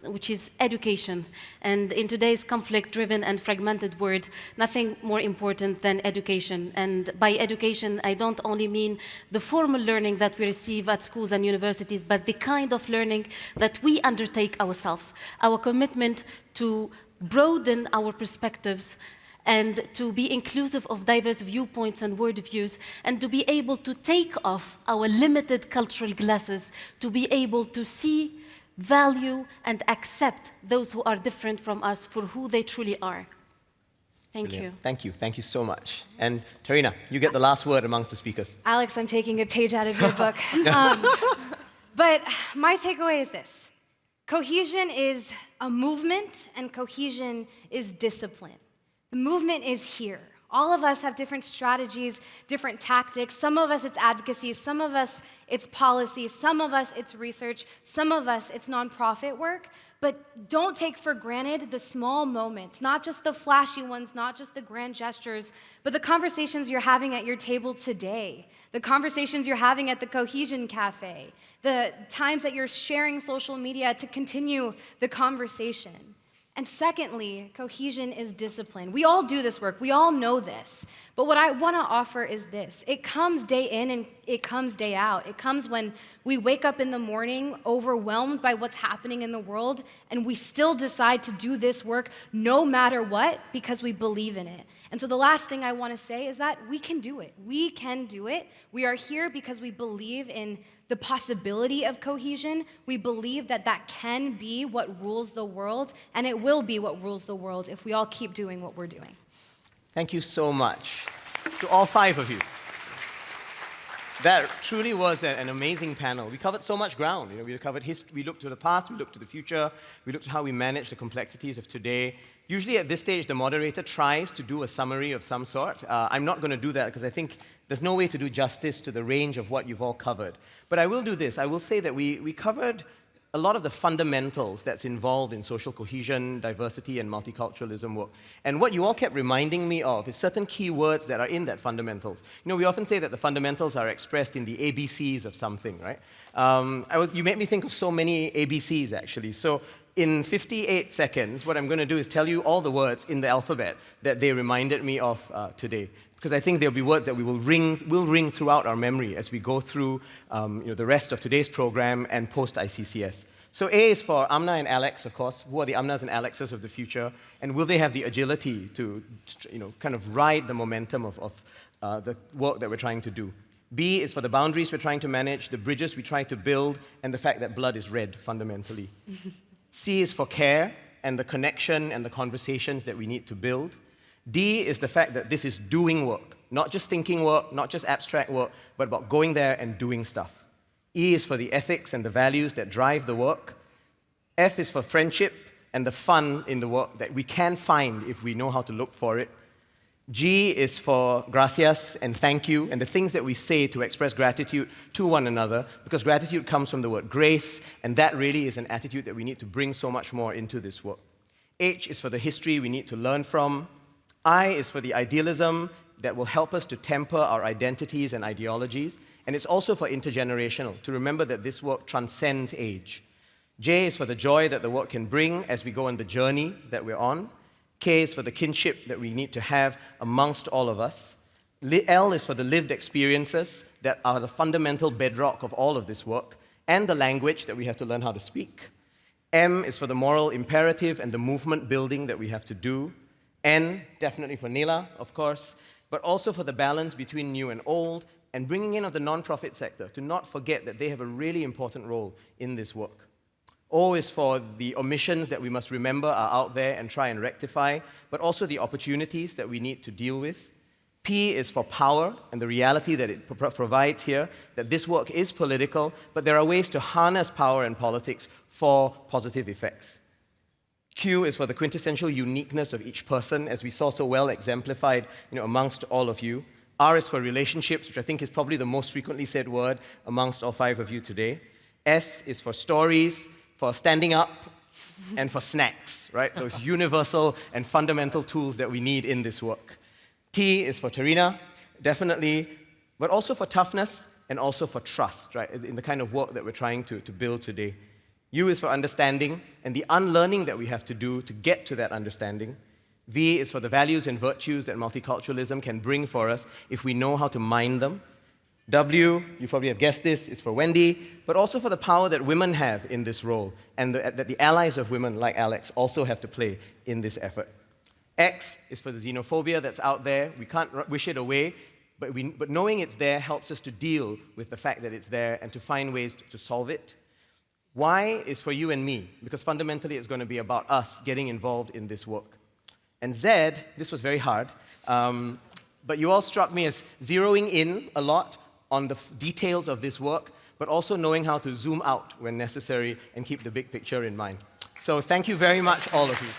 which is education. And in today's conflict-driven and fragmented world, nothing more important than education. And by education, I don't only mean the formal learning that we receive at schools and universities, but the kind of learning that we undertake ourselves, our commitment to broaden our perspectives and to be inclusive of diverse viewpoints and worldviews, and to be able to take off our limited cultural glasses, to be able to see, value, and accept those who are different from us for who they truly are. Thank you. Thank you. Thank you so much. And Tarina, you get the last word amongst the speakers. Alex, I'm taking a page out of your book. But my takeaway is this. Cohesion is a movement, and cohesion is discipline. The movement is here. All of us have different strategies, different tactics. Some of us, it's advocacy. Some of us, it's policy. Some of us, it's research. Some of us, it's nonprofit work. But don't take for granted the small moments, not just the flashy ones, not just the grand gestures, but the conversations you're having at your table today, the conversations you're having at the Cohesion Cafe, the times that you're sharing social media to continue the conversation. And secondly, cohesion is discipline. We all do this work. We all know this. But what I want to offer is this. It comes day in and it comes day out. It comes when we wake up in the morning overwhelmed by what's happening in the world, and we still decide to do this work no matter what because we believe in it. And so the last thing I want to say is that we can do it. We can do it. We are here because we believe in the possibility of cohesion. We believe that that can be what rules the world, and it will be what rules the world if we all keep doing what we're doing. Thank you so much to all five of you. That truly was an amazing panel. We covered so much ground. We covered history, we looked to the past, we looked to the future, we looked at how we manage the complexities of today. Usually at this stage, the moderator tries to do a summary of some sort. I'm not going to do that because I think there's no way to do justice to the range of what you've all covered. But I will do this. I will say that we covered a lot of the fundamentals that's involved in social cohesion, diversity, and multiculturalism work. And what you all kept reminding me of is certain key words that are in that fundamentals. We often say that the fundamentals are expressed in the ABCs of something, right? You made me think of so many ABCs, actually. So in 58 seconds, what I'm going to do is tell you all the words in the alphabet that they reminded me of today. Because I think there'll be words that will ring throughout our memory as we go through the rest of today's program and post-ICCS. So A is for Amna and Alex, of course. Who are the Amnas and Alexes of the future? And will they have the agility to kind of ride the momentum of the work that we're trying to do? B is for the boundaries we're trying to manage, the bridges we try to build, and the fact that blood is red, fundamentally. C is for care and the connection and the conversations that we need to build. D is the fact that this is doing work, not just thinking work, not just abstract work, but about going there and doing stuff. E is for the ethics and the values that drive the work. F is for friendship and the fun in the work that we can find if we know how to look for it. G is for gracias and thank you and the things that we say to express gratitude to one another, because gratitude comes from the word grace, and that really is an attitude that we need to bring so much more into this work. H is for the history we need to learn from. I is for the idealism that will help us to temper our identities and ideologies, and it's also for intergenerational, to remember that this work transcends age. J is for the joy that the work can bring as we go on the journey that we're on. K is for the kinship that we need to have amongst all of us. L is for the lived experiences that are the fundamental bedrock of all of this work, and the language that we have to learn how to speak. M is for the moral imperative and the movement building that we have to do. N, definitely for Neila, of course, but also for the balance between new and old, and bringing in of the nonprofit sector, to not forget that they have a really important role in this work. O is for the omissions that we must remember are out there and try and rectify, but also the opportunities that we need to deal with. P is for power and the reality that it provides here, that this work is political, but there are ways to harness power and politics for positive effects. Q is for the quintessential uniqueness of each person, as we saw so well exemplified amongst all of you. R is for relationships, which I think is probably the most frequently said word amongst all five of you today. S is for stories, for standing up and for snacks, right? Those universal and fundamental tools that we need in this work. T is for Tarina, definitely, but also for toughness and also for trust, right? In the kind of work that we're trying to build today. U is for understanding and the unlearning that we have to do to get to that understanding. V is for the values and virtues that multiculturalism can bring for us if we know how to mine them. W, you probably have guessed this, is for Wendy, but also for the power that women have in this role, and that the allies of women like Alex also have to play in this effort. X is for the xenophobia that's out there. We can't wish it away, but knowing it's there helps us to deal with the fact that it's there and to find ways to solve it. Y is for you and me, because fundamentally it's going to be about us getting involved in this work. And Z, this was very hard, but you all struck me as zeroing in a lot on the details of this work, but also knowing how to zoom out when necessary and keep the big picture in mind. So thank you very much, all of you.